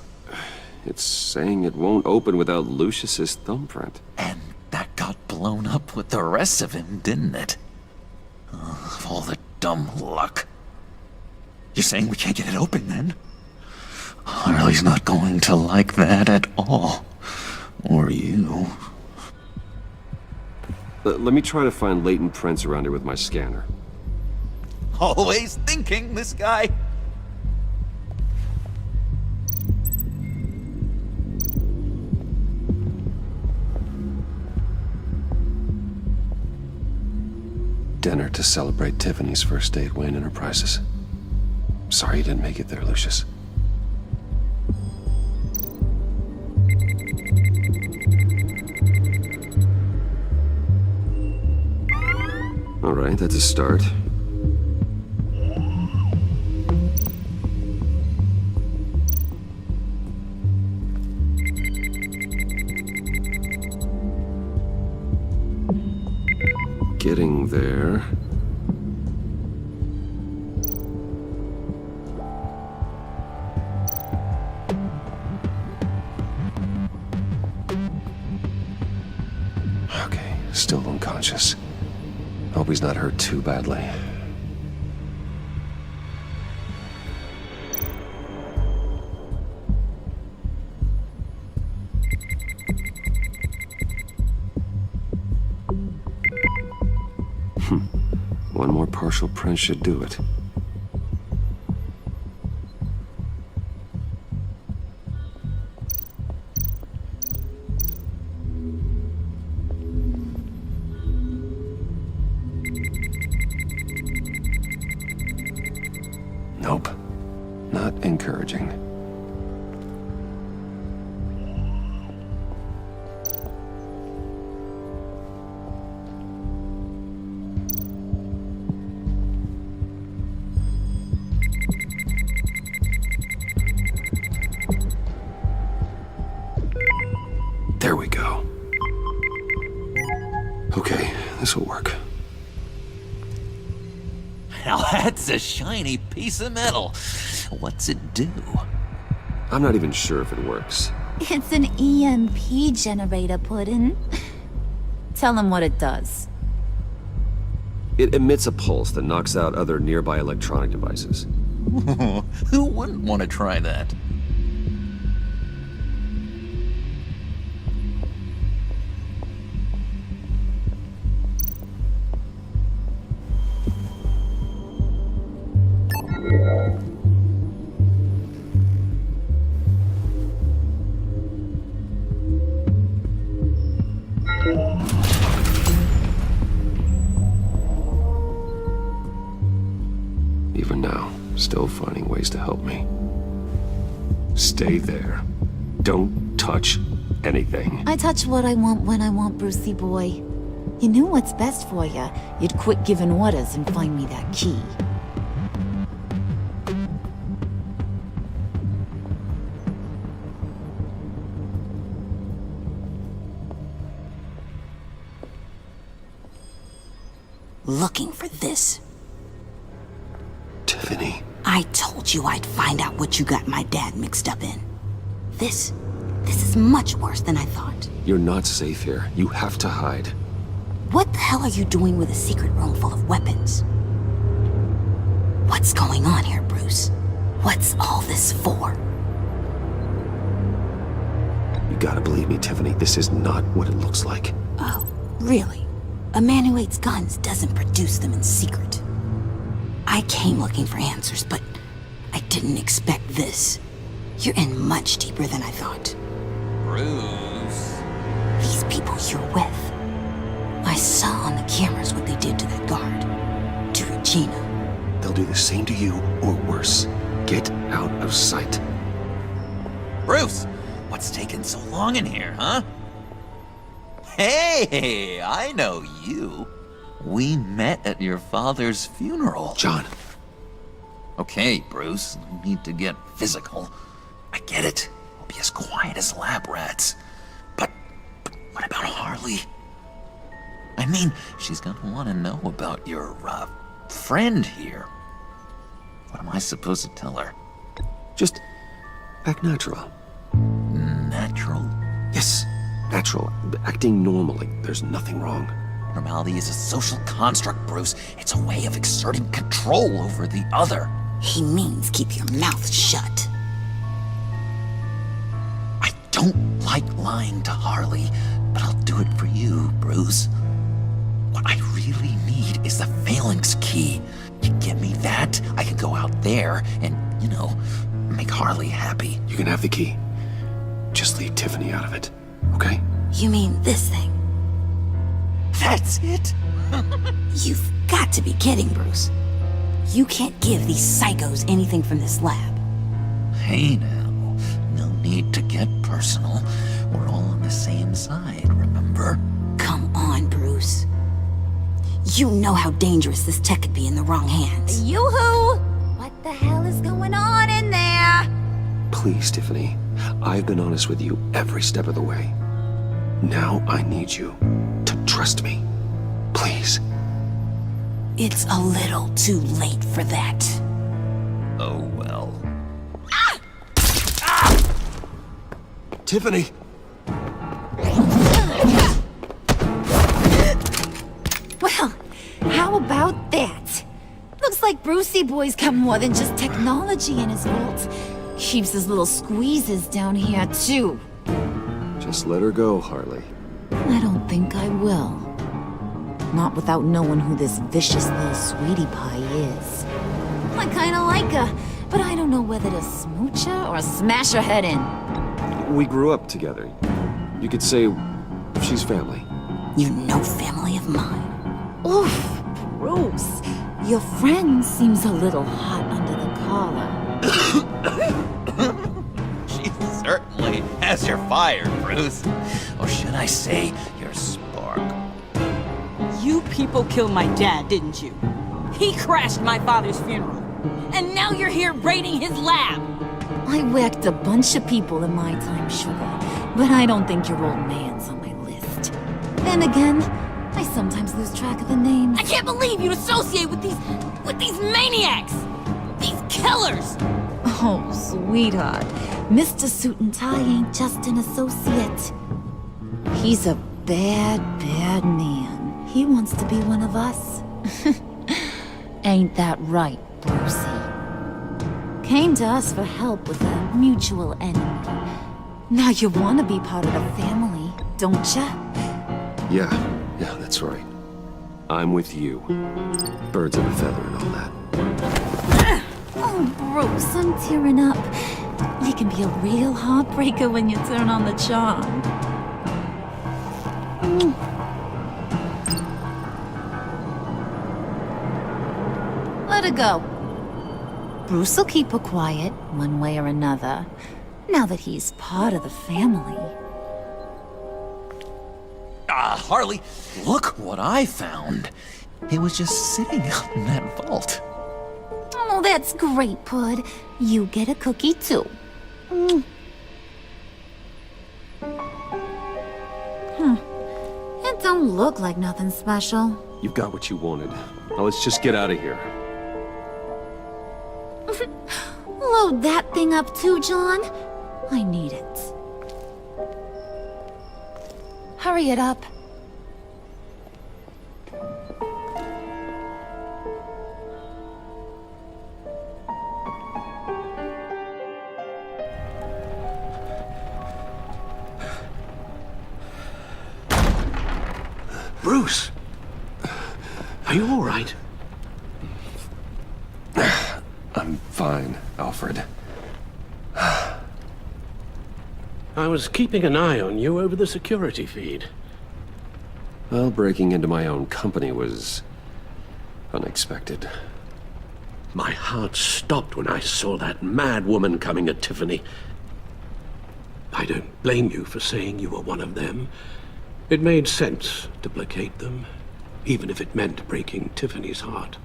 It's saying it won't open without Lucius's thumbprint. And that got blown up with the rest of him, didn't it? Of all the dumb luck. You're saying we can't get it open, then? Harley's not going to like that at all. Or you. Let me try to find latent prints around here with my scanner. Always thinking, this guy. Dinner to celebrate Tiffany's first day at Wayne Enterprises. Sorry you didn't make it there, Lucius. All right, that's a start. Getting there. Okay, still unconscious. Hope he's not hurt too badly. One more partial print should do it. Nope. Not encouraging. There we go. Okay, this will work. Now that's a shiny piece of metal. What's it do? I'm not even sure if it works. It's an EMP generator, Puddin'. Tell him what it does. It emits a pulse that knocks out other nearby electronic devices. Who wouldn't want to try that? Even now, still finding ways to help me. Stay there. Don't touch anything. I touch what I want when I want, Brucey boy. You knew what's best for you. You'd quit giving orders and find me that key. Looking for this. Tiffany. I told you I'd find out what you got my dad mixed up in. This is much worse than I thought. You're not safe here. You have to hide. What the hell are you doing with a secret room full of weapons? What's going on here, Bruce? What's all this for? You gotta believe me, Tiffany. This is not what it looks like. Oh, really? A man who hates guns doesn't produce them in secret. I came looking for answers, but I didn't expect this. You're in much deeper than I thought. Bruce. These people you're with. I saw on the cameras what they did to that guard. To Regina. They'll do the same to you, or worse. Get out of sight. Bruce, what's taking so long in here, huh? Hey, I know you. We met at your father's funeral. John. Okay, Bruce, no need to get physical. I get it. We'll be as quiet as lab rats. But what about Harley? I mean, she's gonna want to know about your, friend here. What am I supposed to tell her? Just act natural. Natural? Yes, natural. Acting normally. There's nothing wrong. Normality is a social construct, Bruce. It's a way of exerting control over the other. He means keep your mouth shut. I don't like lying to Harley, but I'll do it for you, Bruce. What I really need is the phalanx key. You get me that, I can go out there and, make Harley happy. You can have the key. Just leave Tiffany out of it, okay? You mean this thing? That's it? You've got to be kidding, Bruce. You can't give these psychos anything from this lab. Hey now, no need to get personal. We're all on the same side, remember? Come on, Bruce. You know how dangerous this tech could be in the wrong hands. Yoo-hoo! What the hell is going on in there? Please, Tiffany. I've been honest with you every step of the way. Now I need you to trust me. Please. It's a little too late for that. Oh, well. Tiffany! Well, how about that? Looks like Brucey Boy's got more than just technology in his vault. Keeps his little squeezes down here, too. Just let her go, Harley. I don't think I will. Not without knowing who this vicious little sweetie pie is. I kinda like her, but I don't know whether to smooch her or smash her head in. We grew up together. You could say she's family. You're no family of mine. Oof, Bruce. Your friend seems a little hot under the collar. parlor. She certainly has your fire, Bruce. Or should I say, your spark. You people killed my dad, didn't you? He crashed my father's funeral. And now you're here raiding his lab. I whacked a bunch of people in my time, sugar. But I don't think your old man's on my list. Then again, I sometimes lose track of the names. I can't believe you'd associate with these maniacs! These killers! Oh, sweetheart. Mr. Suit and Tie ain't just an associate. He's a bad, bad man. He wants to be one of us. Ain't that right, Brucey? Came to us for help with a mutual enemy. Now you want to be part of the family, don't ya? Yeah, that's right. I'm with you. Birds of a feather and all that. Oh, Bruce, I'm tearing up. You can be a real heartbreaker when you turn on the charm. Let her go. Bruce will keep her quiet, one way or another, now that he's part of the family. Harley, look what I found. It was just sitting up in that vault. Oh, that's great, Pud. You get a cookie, too. It don't look like nothing special. You've got what you wanted. Now let's just get out of here. Load that thing up too, John. I need it. Hurry it up. Bruce! Are you all right? I'm fine, Alfred. I was keeping an eye on you over the security feed. Well, breaking into my own company was unexpected. My heart stopped when I saw that mad woman coming at Tiffany. I don't blame you for saying you were one of them. It made sense to placate them, even if it meant breaking Tiffany's heart.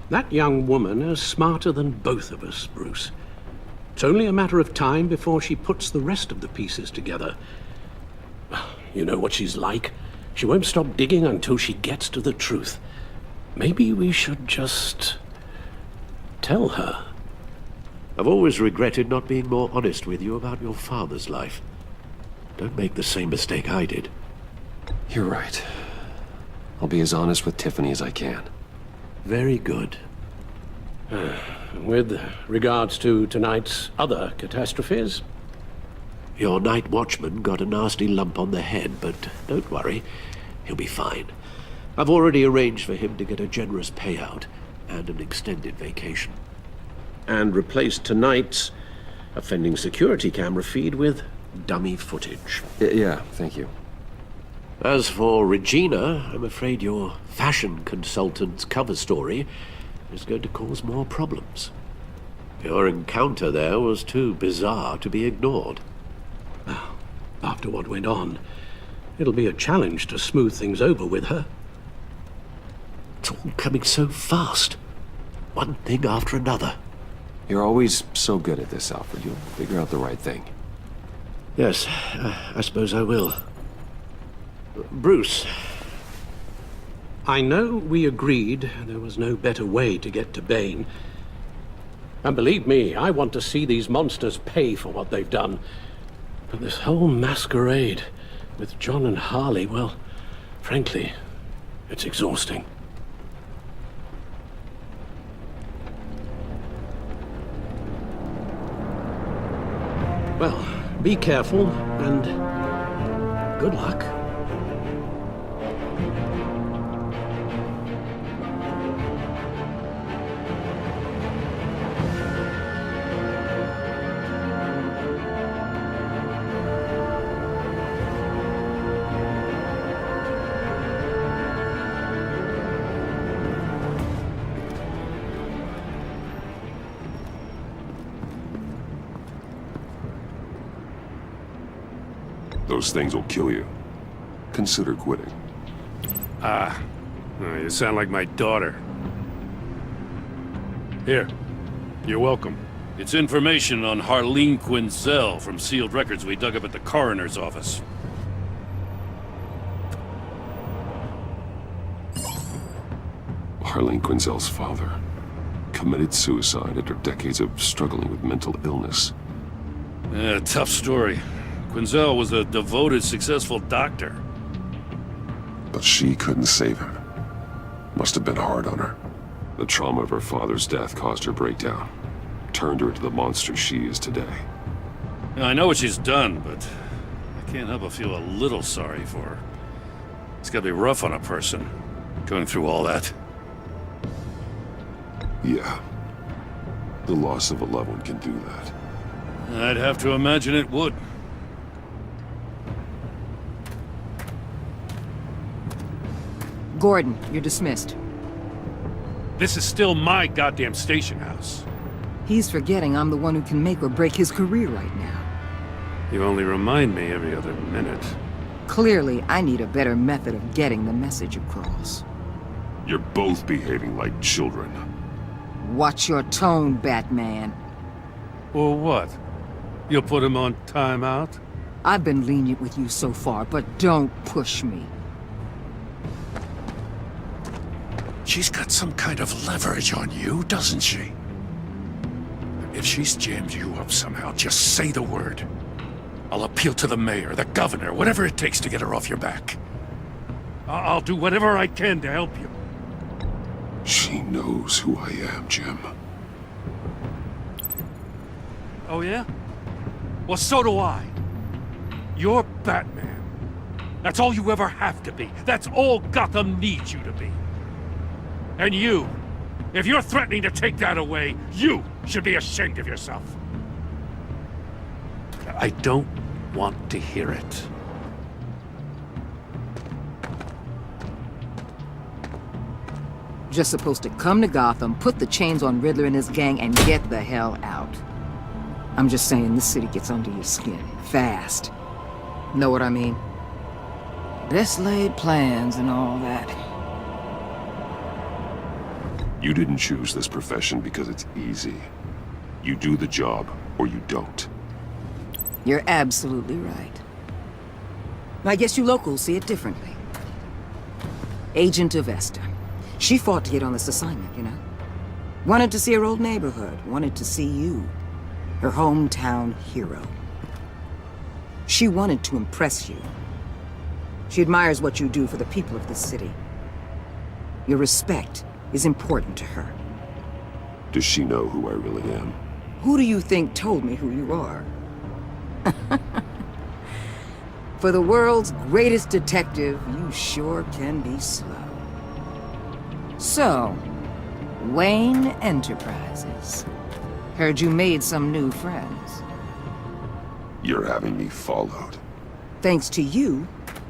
That young woman is smarter than both of us, Bruce. It's only a matter of time before she puts the rest of the pieces together. You know what she's like. She won't stop digging until she gets to the truth. Maybe we should just tell her. I've always regretted not being more honest with you about your father's life. Don't make the same mistake I did. You're right. I'll be as honest with Tiffany as I can. Very good. With regards to tonight's other catastrophes? Your night watchman got a nasty lump on the head, but don't worry. He'll be fine. I've already arranged for him to get a generous payout and an extended vacation. And replaced tonight's offending security camera feed with dummy footage. Yeah, thank you. As for Regina, I'm afraid your fashion consultant's cover story is going to cause more problems. Your encounter there was too bizarre to be ignored. Well, after what went on, it'll be a challenge to smooth things over with her. It's all coming so fast. One thing after another. You're always so good at this, Alfred. You'll figure out the right thing. Yes, I suppose I will. Bruce. I know we agreed there was no better way to get to Bane. And believe me, I want to see these monsters pay for what they've done. But this whole masquerade with John and Harley, well, frankly, it's exhausting. Well, be careful and good luck. Those things will kill you. Consider quitting. You sound like my daughter. Here, you're welcome. It's information on Harleen Quinzel from sealed records we dug up at the coroner's office. Harleen Quinzel's father committed suicide after decades of struggling with mental illness. Yeah, tough story. Quinzel was a devoted, successful doctor. But she couldn't save him. Must have been hard on her. The trauma of her father's death caused her breakdown. Turned her into the monster she is today. Now, I know what she's done, but I can't help but feel a little sorry for her. It's gotta be rough on a person, going through all that. Yeah. The loss of a loved one can do that. I'd have to imagine it would. Gordon, you're dismissed. This is still my goddamn station house. He's forgetting I'm the one who can make or break his career right now. You only remind me every other minute. Clearly, I need a better method of getting the message across. You're both behaving like children. Watch your tone, Batman. Or what? You'll put him on timeout? I've been lenient with you so far, but don't push me. She's got some kind of leverage on you, doesn't she? If she's jammed you up somehow, just say the word. I'll appeal to the mayor, the governor, whatever it takes to get her off your back. I'll do whatever I can to help you. She knows who I am, Jim. Oh yeah? Well, so do I. You're Batman. That's all you ever have to be. That's all Gotham needs you to be. And you, if you're threatening to take that away, you should be ashamed of yourself. I don't want to hear it. Just supposed to come to Gotham, put the chains on Riddler and his gang, and get the hell out. I'm just saying, this city gets under your skin. Fast. Know what I mean? Best laid plans and all that. You didn't choose this profession because it's easy. You do the job, or you don't. You're absolutely right. I guess you locals see it differently. Agent Avesta. She fought to get on this assignment, you know? Wanted to see her old neighborhood. Wanted to see you. Her hometown hero. She wanted to impress you. She admires what you do for the people of this city. Your respect is important to her. Does she know who I really am? Who do you think told me who you are? For the world's greatest detective, you sure can be slow. So, Wayne Enterprises. Heard you made some new friends. You're having me followed. Thanks to you,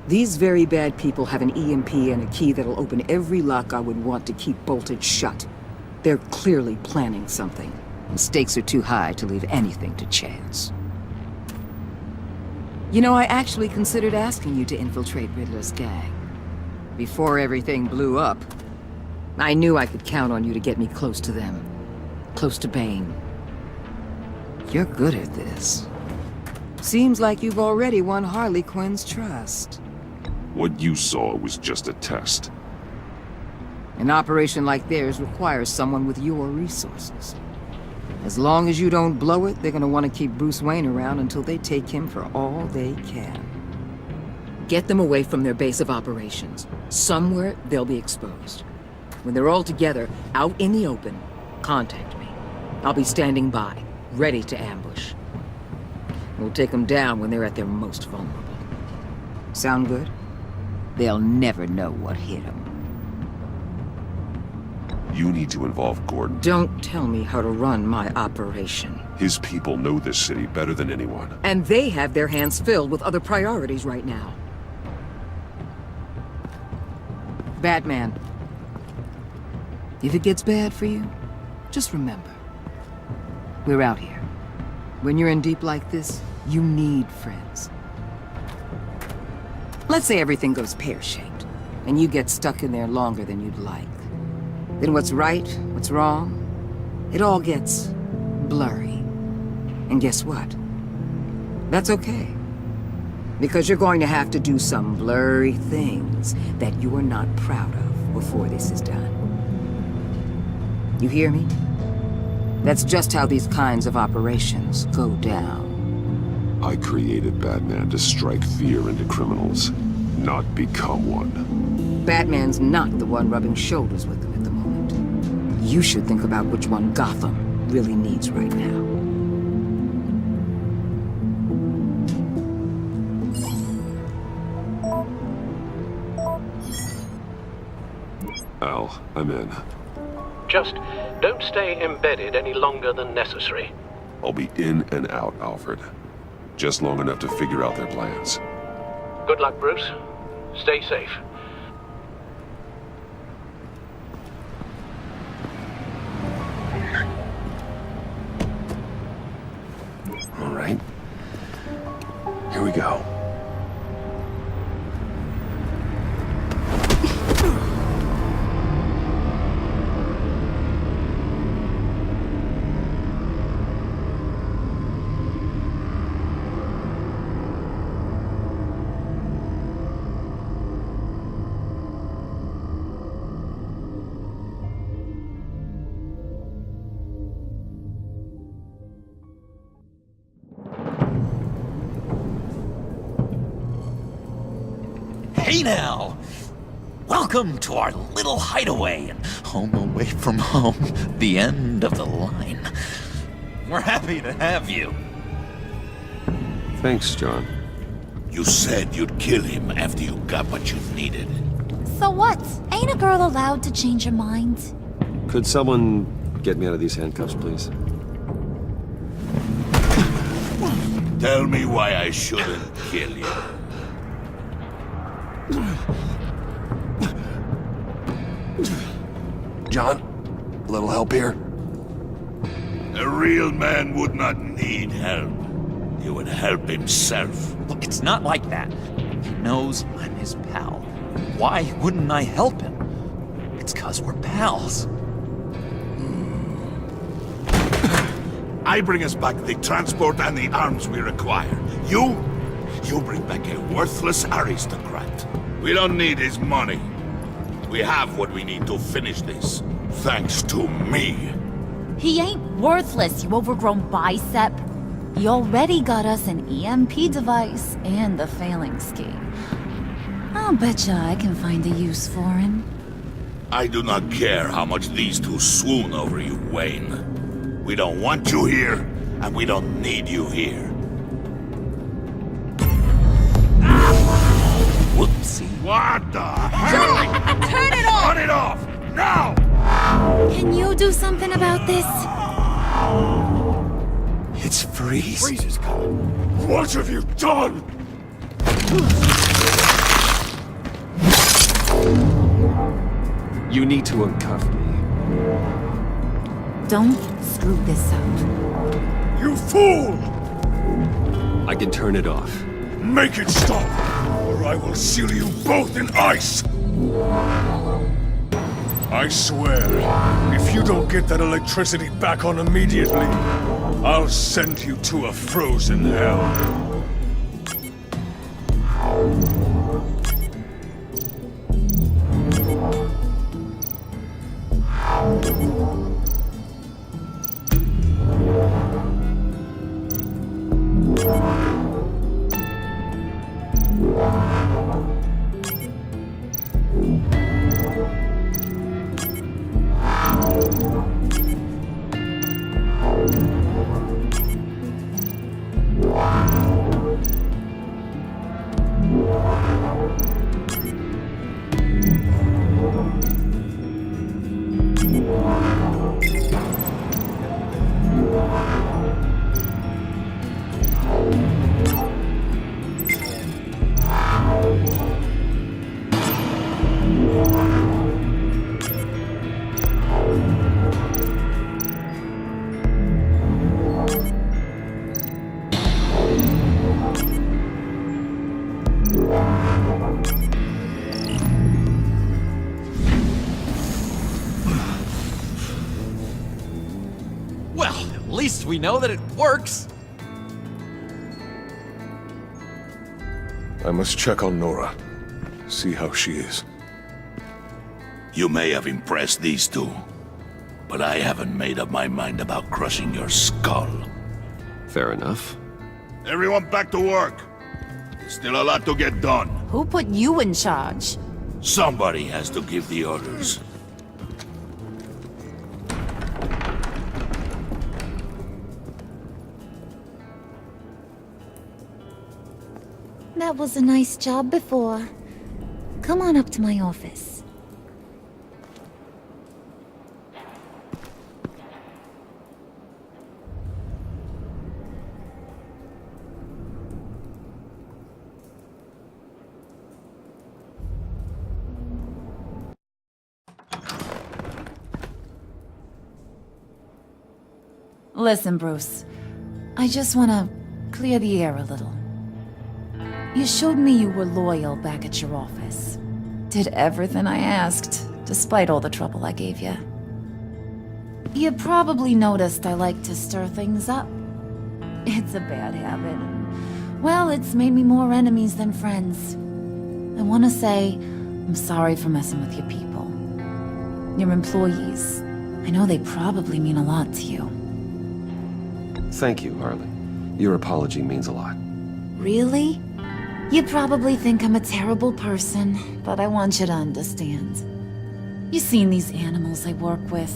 these very bad people have an EMP and a key that'll open every lock I would want to keep bolted shut. They're clearly planning something. The stakes are too high to leave anything to chance. You know, I actually considered asking you to infiltrate Riddler's gang. Before everything blew up, I knew I could count on you to get me close to them. Close to Bane. You're good at this. Seems like you've already won Harley Quinn's trust. What you saw was just a test. An operation like theirs requires someone with your resources. As long as you don't blow it, they're gonna want to keep Bruce Wayne around until they take him for all they can. Get them away from their base of operations. Somewhere they'll be exposed. When they're all together, out in the open, contact me. I'll be standing by, ready to ambush. We'll take them down when they're at their most vulnerable. Sound good? They'll never know what hit them. You need to involve Gordon. Don't tell me how to run my operation. His people know this city better than anyone. And they have their hands filled with other priorities right now. Batman. If it gets bad for you, just remember. We're out here. When you're in deep like this, you need friends. Let's say everything goes pear-shaped, and you get stuck in there longer than you'd like. Then what's right, what's wrong, it all gets blurry. And guess what? That's okay. Because you're going to have to do some blurry things that you are not proud of before this is done. You hear me? That's just how these kinds of operations go down. I created Batman to strike fear into criminals, not become one. Batman's not the one rubbing shoulders with them at the moment. You should think about which one Gotham really needs right now. Al, I'm in. Just don't stay embedded any longer than necessary. I'll be in and out, Alfred. Just long enough to figure out their plans. Good luck, Bruce. Stay safe. All right. Here we go. Hey now! Welcome to our little hideaway and home away from home, the end of the line. We're happy to have you. Thanks, John. You said you'd kill him after you got what you needed. So what? Ain't a girl allowed to change her mind? Could someone get me out of these handcuffs, please? Tell me why I shouldn't kill you. John, a little help here? A real man would not need help. He would help himself. Look, it's not like that. He knows I'm his pal. Why wouldn't I help him? It's 'cause we're pals. I bring us back the transport and the arms we require. You bring back a worthless aristocrat. We don't need his money. We have what we need to finish this, thanks to me. He ain't worthless, you overgrown bicep. He already got us an EMP device and the failing scheme. I'll betcha I can find a use for him. I do not care how much these two swoon over you, Wayne. We don't want you here, and we don't need you here. Whoopsie. What the hell? Turn it off! Turn it off! Now! Can you do something about this? It's Freeze. Freeze is coming. What have you done? You need to uncuff me. Don't screw this up. You fool! I can turn it off. Make it stop, or I will seal you both in ice! I swear, if you don't get that electricity back on immediately, I'll send you to a frozen hell. least we know that it works. I must check on Nora. See how she is. You may have impressed these two, but I haven't made up my mind about crushing your skull. Fair enough. Everyone back to work. There's still a lot to get done. Who put you in charge? Somebody has to give the orders. That was a nice job before. Come on up to my office. Listen, Bruce. I just want to clear the air a little. You showed me you were loyal back at your office. Did everything I asked, despite all the trouble I gave you. You probably noticed I like to stir things up. It's a bad habit. Well, it's made me more enemies than friends. I want to say I'm sorry for messing with your people. Your employees. I know they probably mean a lot to you. Thank you, Harley. Your apology means a lot. Really? You probably think I'm a terrible person, but I want you to understand. You've seen these animals I work with.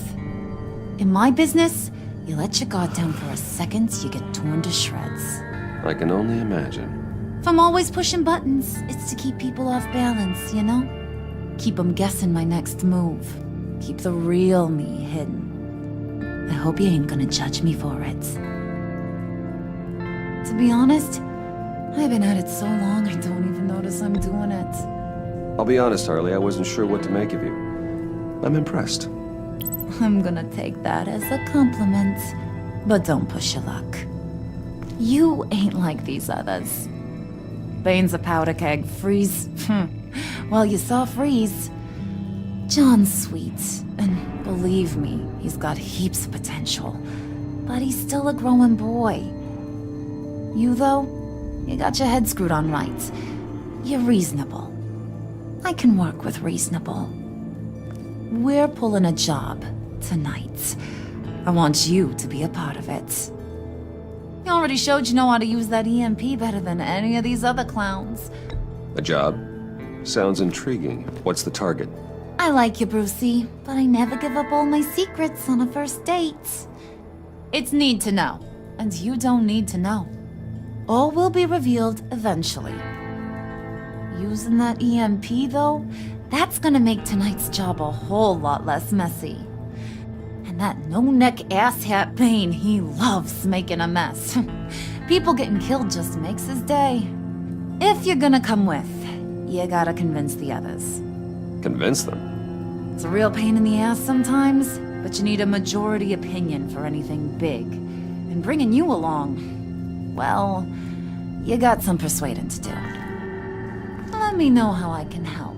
In my business, you let your guard down for a second, you get torn to shreds. I can only imagine. If I'm always pushing buttons, it's to keep people off balance, you know? Keep them guessing my next move. Keep the real me hidden. I hope you ain't gonna judge me for it. To be honest, I've been at it so long I don't even notice I'm doing it. I'll be honest, Harley, I wasn't sure what to make of you. I'm impressed. I'm gonna take that as a compliment, but don't push your luck. You ain't like these others. Bane's a powder keg, Freeze. Well, you saw Freeze. John's sweet, and believe me, he's got heaps of potential. But he's still a growing boy. You, though, you got your head screwed on right. You're reasonable. I can work with reasonable. We're pulling a job tonight. I want you to be a part of it. You already showed you know how to use that EMP better than any of these other clowns. A job? Sounds intriguing. What's the target? I like you, Brucey, but I never give up all my secrets on a first date. It's need to know, and you don't need to know. All will be revealed eventually. Using that EMP, though, that's gonna make tonight's job a whole lot less messy. And that no-neck asshat Bane, he loves making a mess. People getting killed just makes his day. If you're gonna come with, you gotta convince the others. Convince them? It's a real pain in the ass sometimes, but you need a majority opinion for anything big. And bringing you along, well, you got some persuading to do. Let me know how I can help.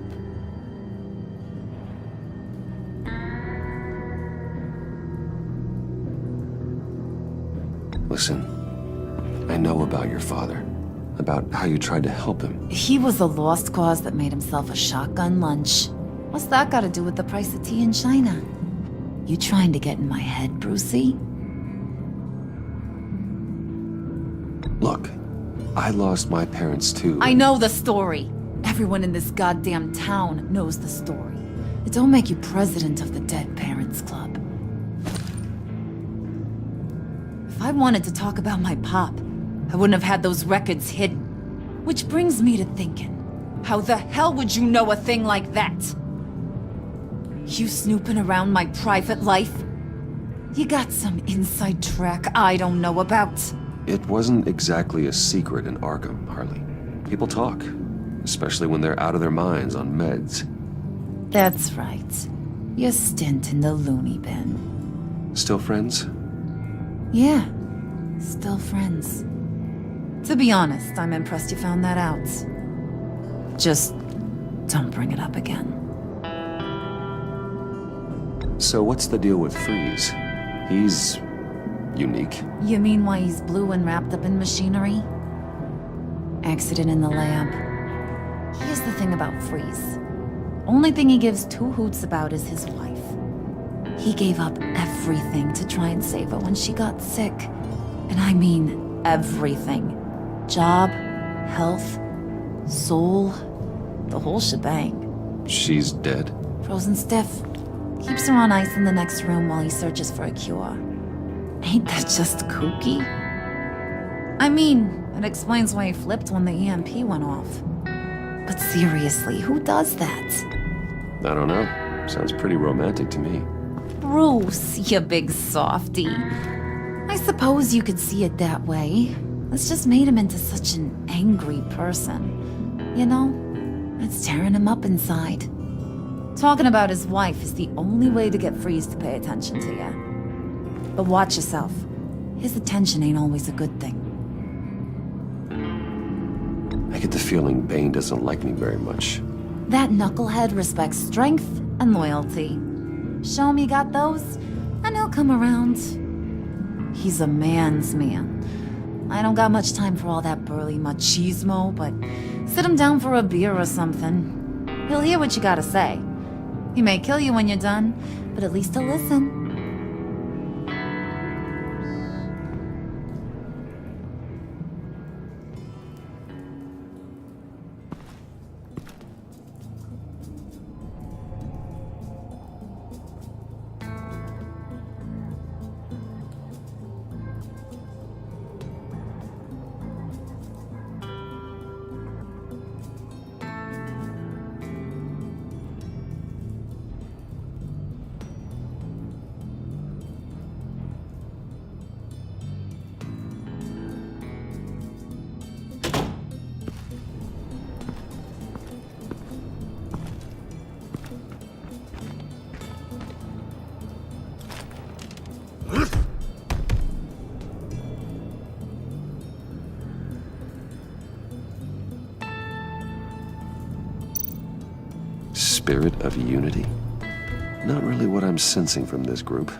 Listen, I know about your father. About how you tried to help him. He was a lost cause that made himself a shotgun lunch. What's that got to do with the price of tea in China? You trying to get in my head, Brucey? Look, I lost my parents too. I know the story. Everyone in this goddamn town knows the story. It don't make you president of the Dead Parents Club. If I wanted to talk about my pop, I wouldn't have had those records hidden. Which brings me to thinking, how the hell would you know a thing like that? You snooping around my private life? You got some inside track I don't know about. It wasn't exactly a secret in Arkham, Harley. People talk, especially when they're out of their minds on meds. That's right. Your stint in the loony bin. Still friends? Yeah, still friends. To be honest, I'm impressed you found that out. Just don't bring it up again. So what's the deal with Freeze? He's Unique? You mean why he's blue and wrapped up in machinery? Accident in the lab. Here's the thing about Freeze. Only thing he gives two hoots about is his wife. He gave up everything to try and save her when she got sick. And I mean everything. Job, health, soul, the whole shebang. She's dead? Frozen stiff. Keeps her on ice in the next room while he searches for a cure. Ain't that just kooky? I mean, it explains why he flipped when the EMP went off. But seriously, who does that? I don't know. Sounds pretty romantic to me. Bruce, you big softy. I suppose you could see it that way. It's just made him into such an angry person. You know, it's tearing him up inside. Talking about his wife is the only way to get Freeze to pay attention to you. But watch yourself. His attention ain't always a good thing. I get the feeling Bane doesn't like me very much. That knucklehead respects strength and loyalty. Show him you got those, and he'll come around. He's a man's man. I don't got much time for all that burly machismo, but sit him down for a beer or something. He'll hear what you gotta say. He may kill you when you're done, but at least he'll listen. Spirit of unity? Not really what I'm sensing from this group.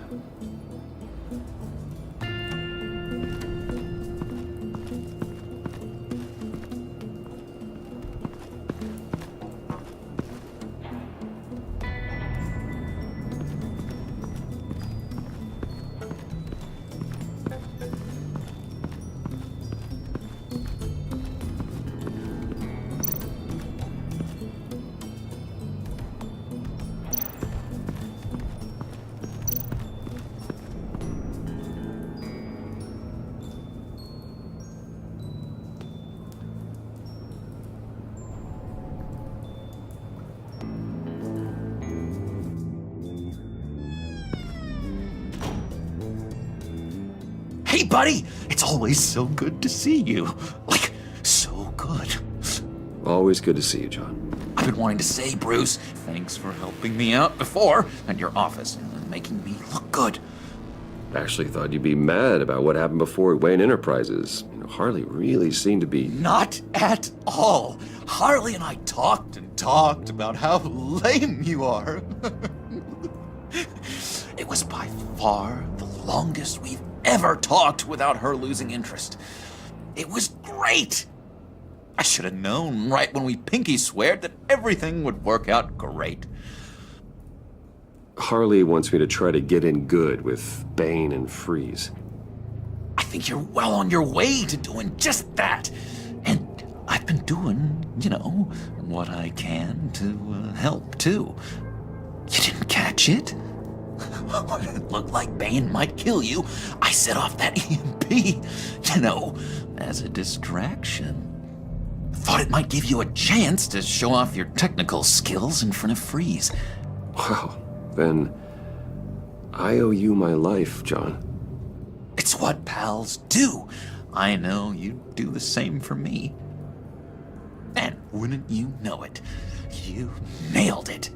Hey, buddy! It's always so good to see you. Like, so good. Always good to see you, John. I've been wanting to say, Bruce, thanks for helping me out before at your office and making me look good. Actually thought you'd be mad about what happened before at Wayne Enterprises. You know, Harley really seemed to be... Not at all. Harley and I talked and talked about how lame you are. It was by far the longest we've ever talked without her losing interest. It was great. I should have known right when we pinky sweared that everything would work out great. Harley wants me to try to get in good with Bane and Freeze. I think you're well on your way to doing just that. And I've been doing, you know, what I can to help, too. You didn't catch it? When it looked like Bane might kill you, I set off that EMP, you know, as a distraction. Thought it might give you a chance to show off your technical skills in front of Freeze. Wow, then I owe you my life, John. It's what pals do. I know you'd do the same for me. And wouldn't you know it, you nailed it.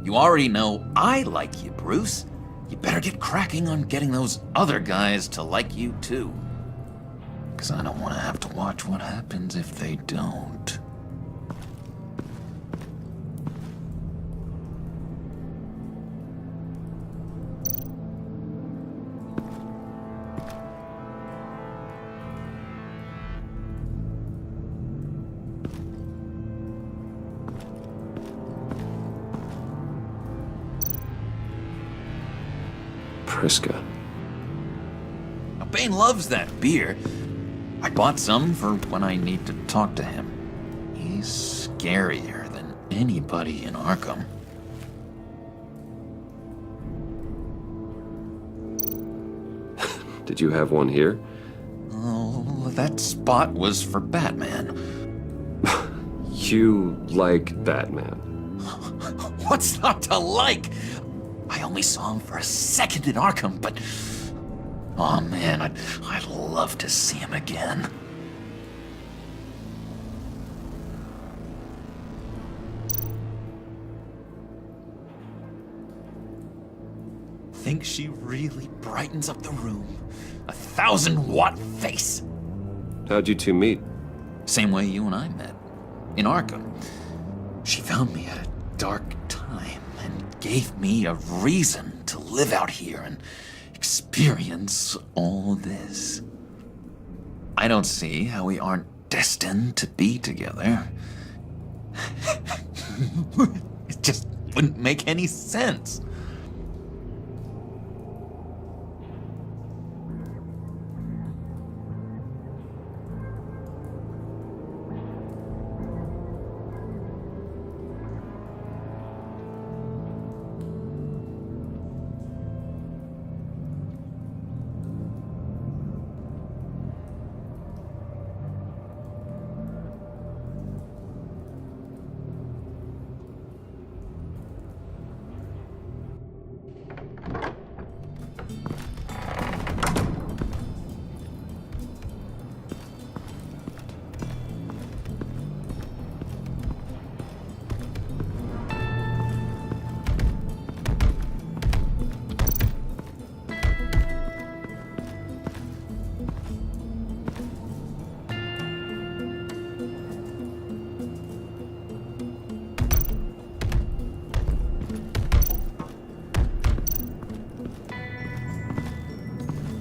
You already know I like you, Bruce. You better get cracking on getting those other guys to like you, too. 'Cause I don't want to have to watch what happens if they don't. Priska. Now, Bane loves that beer. I bought some for when I need to talk to him. He's scarier than anybody in Arkham. Did you have one here? Oh, that spot was for Batman. You like Batman? What's not to like? I only saw him for a second in Arkham, but... oh man, I'd love to see him again. Think she really brightens up the room. 1,000-watt face. How'd you two meet? Same way you and I met. In Arkham. She found me at a dark time and gave me a reason to live out here and experience all this. I don't see how we aren't destined to be together. It just wouldn't make any sense.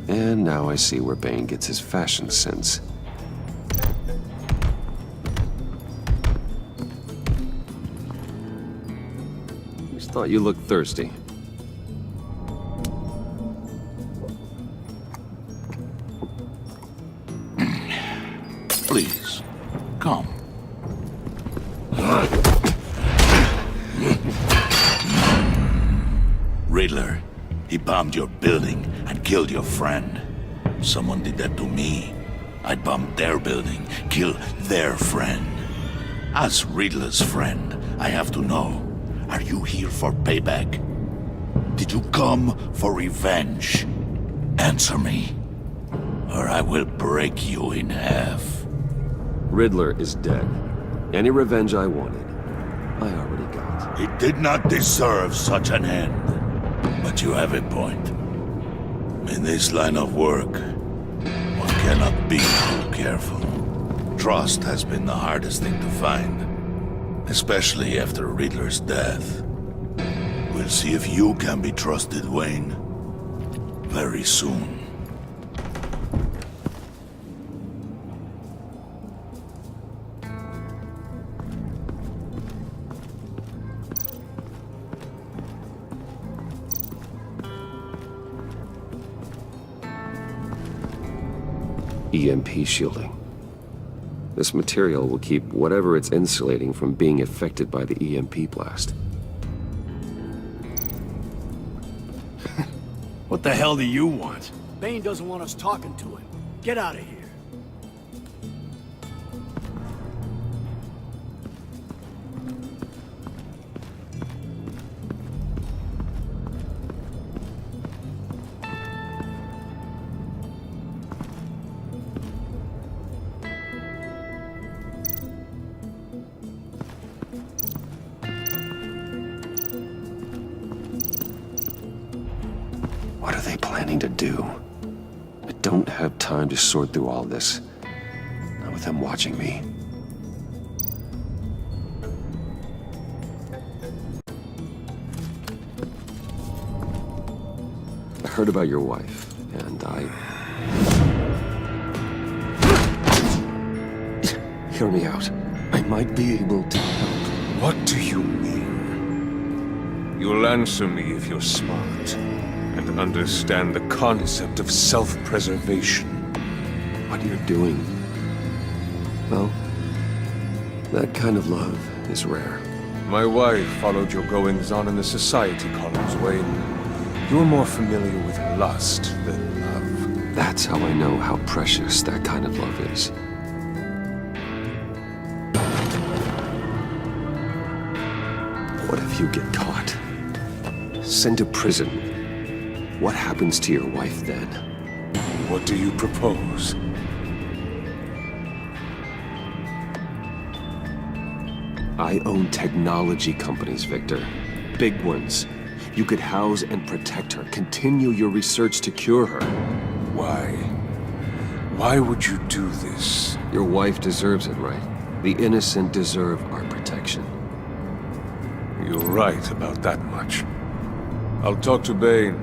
And now I see where Bane gets his fashion sense. Just thought you looked thirsty. Please, come. Riddler, he bombed your building and killed your friend. Someone did that to me. I'd bomb their building, kill their friend. As Riddler's friend, I have to know, are you here for payback? Did you come for revenge? Answer me, or I will break you in half. Riddler is dead. Any revenge I wanted, I already got. He did not deserve such an end. But you have a point. In this line of work, one cannot be too careful. Trust has been the hardest thing to find, especially after Riddler's death. We'll see if you can be trusted, Wayne. Very soon. EMP shielding. This material will keep whatever it's insulating from being affected by the EMP blast. What the hell do you want? Bane doesn't want us talking to him. Get out of here. What are they planning to do? I don't have time to sort through all this. Not with them watching me. I heard about your wife, and Hear me out. I might be able to help. What do you mean? You'll answer me if you're smart. and understand the concept of self-preservation. What you're doing, well, that kind of love is rare. My wife followed your goings-on in the society columns, Wayne. You're more familiar with lust than love. That's how I know how precious that kind of love is. What if you get caught? Sent to prison? What happens to your wife then? What do you propose? I own technology companies, Victor. Big ones. You could house and protect her, continue your research to cure her. Why? Why would you do this? Your wife deserves it, right? The innocent deserve our protection. You're right about that much. I'll talk to Bane.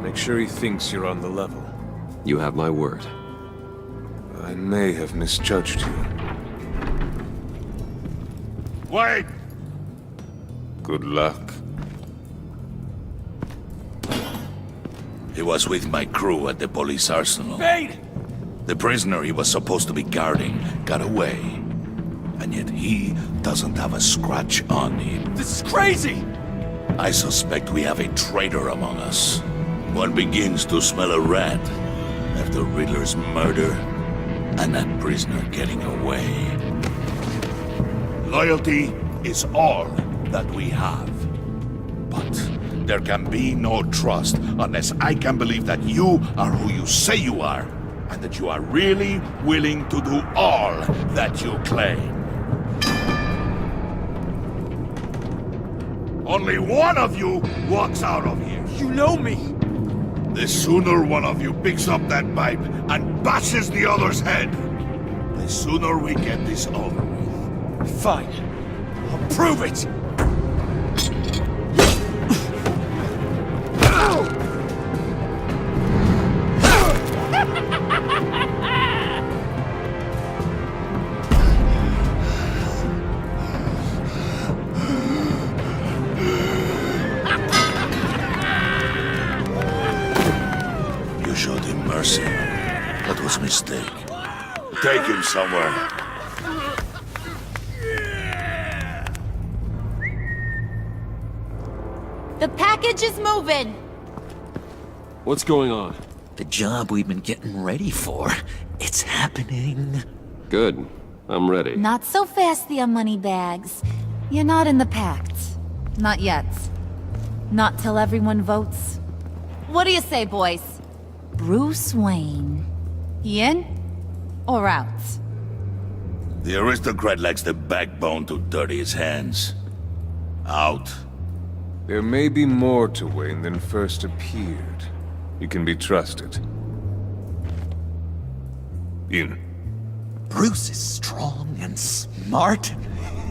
Make sure he thinks you're on the level. You have my word. I may have misjudged you. Wait! Good luck. He was with my crew at the police arsenal. Bane! The prisoner he was supposed to be guarding got away. And yet he doesn't have a scratch on him. This is crazy! I suspect we have a traitor among us. One begins to smell a rat after Riddler's murder and that prisoner getting away. Loyalty is all that we have. But there can be no trust unless I can believe that you are who you say you are, and that you are really willing to do all that you claim. Only one of you walks out of here. You know me! The sooner one of you picks up that pipe and bashes the other's head, the sooner we get this over with. Fine. I'll prove it! You showed him mercy. That was a mistake. Take him somewhere. The package is moving! What's going on? The job we've been getting ready for. It's happening. Good. I'm ready. Not so fast there, Moneybags. You're not in the Pact. Not yet. Not till everyone votes. What do you say, boys? Bruce Wayne. He in? Or out? The aristocrat lacks the backbone to dirty his hands. Out. There may be more to Wayne than first appeared. You can be trusted. In. Bruce is strong and smart and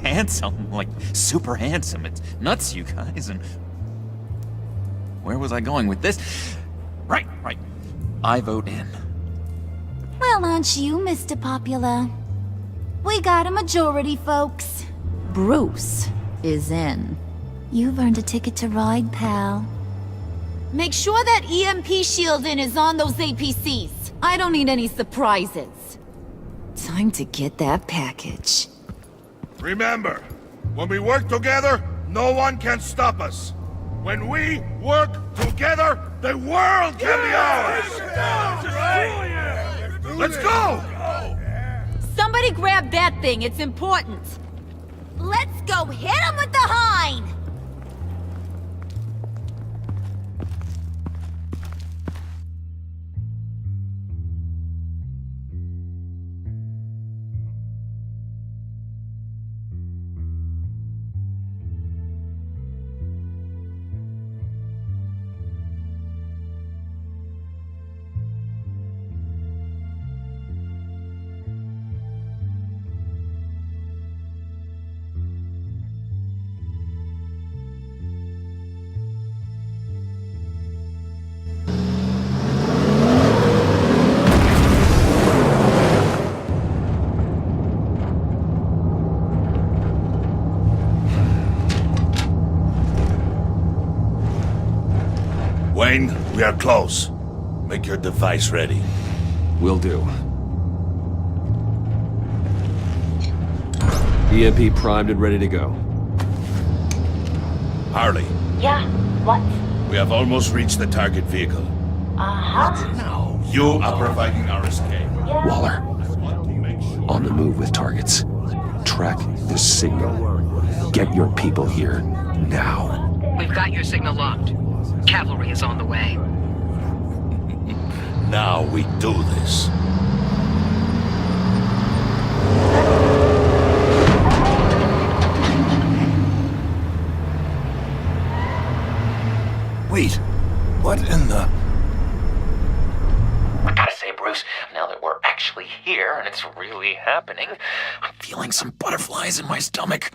handsome, like super handsome. It's nuts, you guys, and... Where was I going with this? Right. I vote in. Well, aren't you, Mr. Popular? We got a majority, folks. Bruce is in. You've earned a ticket to ride, pal. Make sure that EMP shielding is on those APCs. I don't need any surprises. Time to get that package. Remember, when we work together, no one can stop us. When we work together, the world can be ours! Let's go! Somebody grab that thing, it's important. Let's go hit him with the hind! Wayne, we are close. Make your device ready. Will do. EMP primed and ready to go. Harley, Yeah, what? we have almost reached the target vehicle. Uh-huh. Now, you are providing our escape. Waller, on the move with targets. Track this signal. Get your people here now. We've got your signal locked. Cavalry is on the way. Now we do this. Wait, what in the... I gotta say, Bruce, now that we're actually here and it's really happening, I'm feeling some butterflies in my stomach.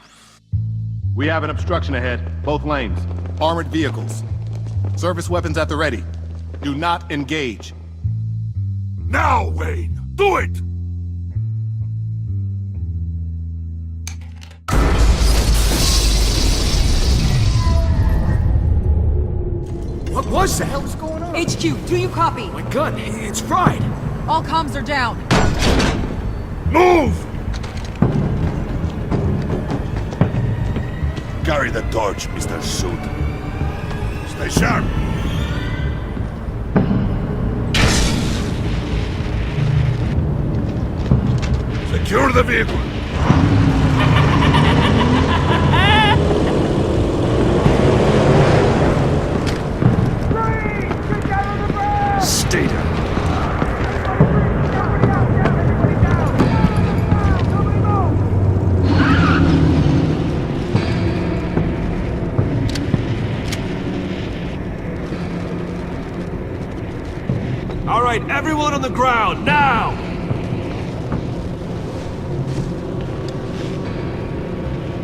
We have an obstruction ahead, both lanes. Armored vehicles. Service weapons at the ready. Do not engage. Now, Wayne! Do it! What was that? What was going on? HQ, do you copy? My gun, it's fried. All comms are down. Move! Carry the torch, Mr. Suit. Stay sharp. Secure the vehicle. Stay down. All right, everyone on the ground, now!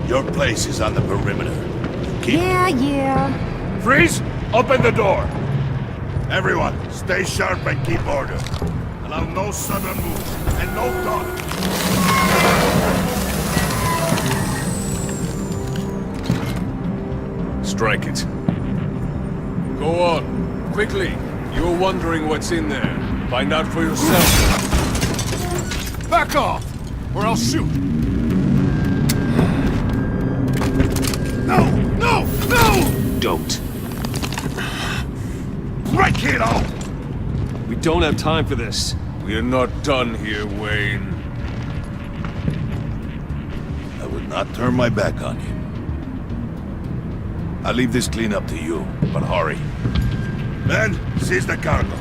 Your place is on the perimeter. Yeah. Freeze! Open the door! Everyone, stay sharp and keep order. Allow no sudden moves and no talk. Strike it. Go on, quickly. You're wondering what's in there. Find out for yourself. Back off, or I'll shoot. No! No! No! Don't. Break it off! We don't have time for this. We're not done here, Wayne. I will not turn my back on you. I'll leave this cleanup to you, but hurry. Men, seize the cargo.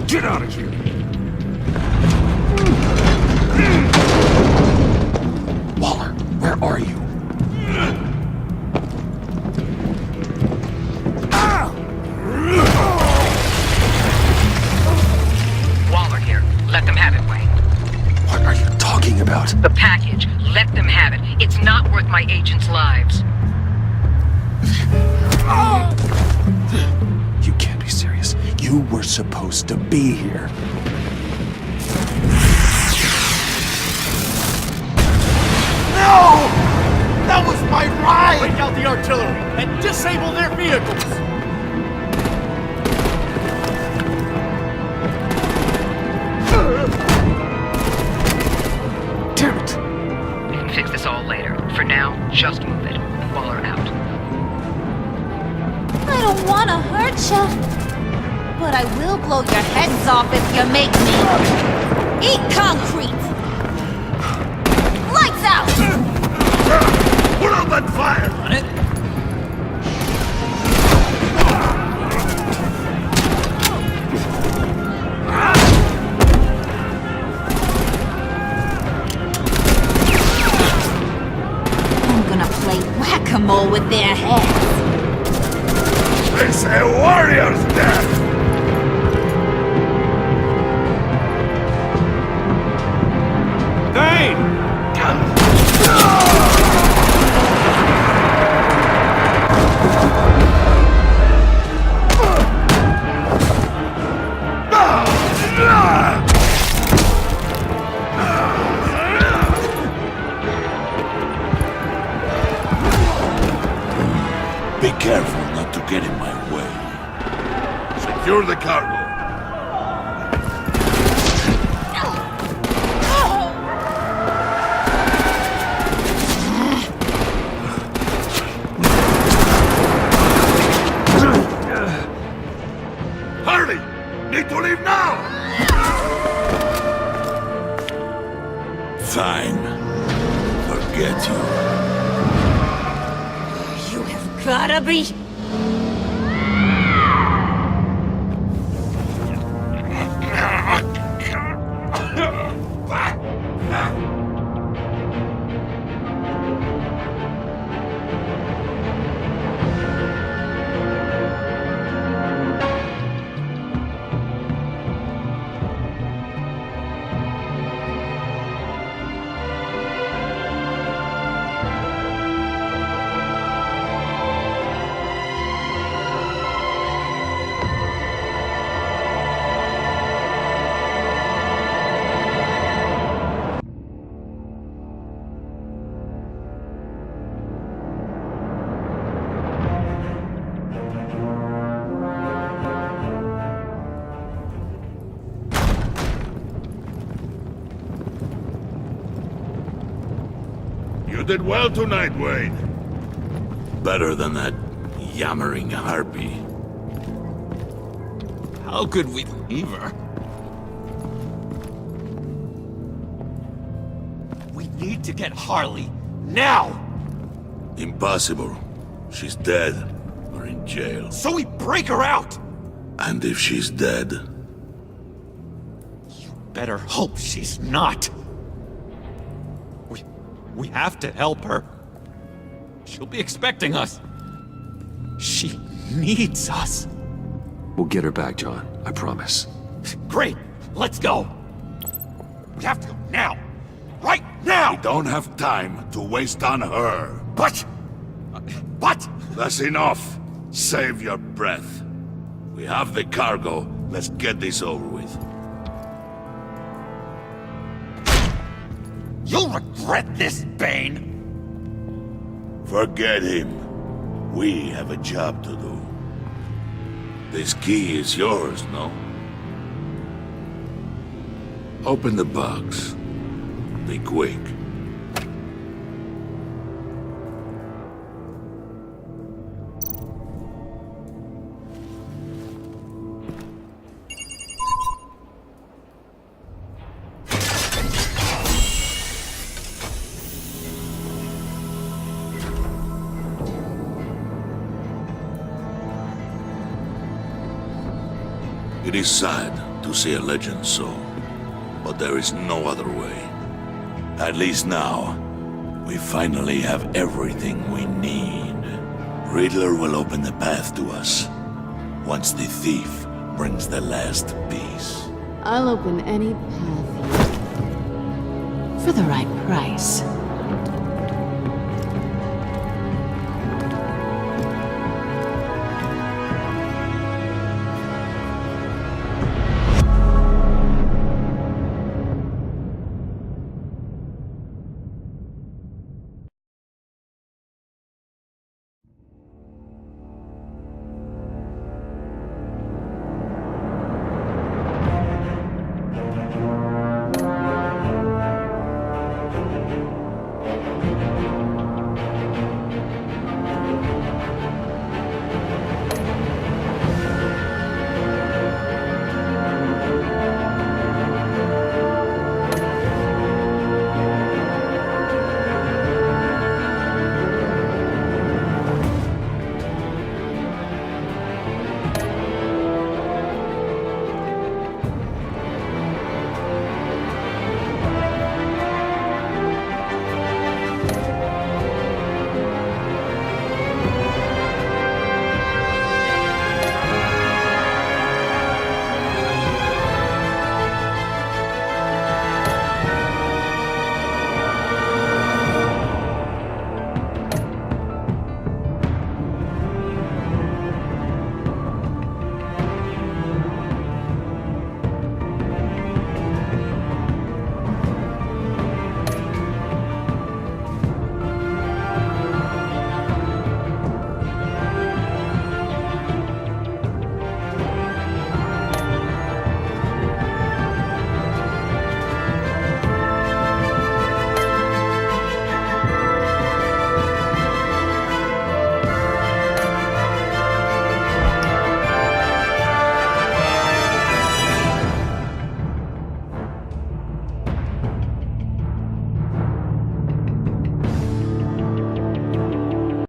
Get out of here! Waller, where are you? Waller here. Let them have it, Wayne. What are you talking about? The package. Let them have it. It's not worth my agents' lives. You can't be serious. You were supposed to be here. No! That was my ride! Break out the artillery and disable their vehicles! Damn it! We can fix this all later. For now, just move it. Waller out. I don't want to hurt ya, but I will blow your heads off if you make me. Eat concrete! Lights out! Put out that fire! On it? I'm gonna play whack-a-mole with their heads. It's a warrior's death! Thane! Be careful, not to get in my way. Secure the cargo. Hurry! Need to leave now! Fine. Forget you. You have gotta be... You did well tonight, Wade. Better than that yammering harpy. How could we leave her? We need to get Harley, now! Impossible. She's dead, or in jail. So we break her out! And if she's dead... Better hope she's not. We have to help her. She'll be expecting us. She needs us. We'll get her back, John. I promise. Great! Let's go! We have to go now! Right now! We don't have time to waste on her. But... That's enough. Save your breath. We have the cargo. Let's get this over with. You'll regret this, Bane! Forget him. We have a job to do. This key is yours, no? Open the box. Be quick. It is sad to see a legend so, but there is no other way. At least now, we finally have everything we need. Riddler will open the path to us, once the thief brings the last piece. I'll open any path for the right price.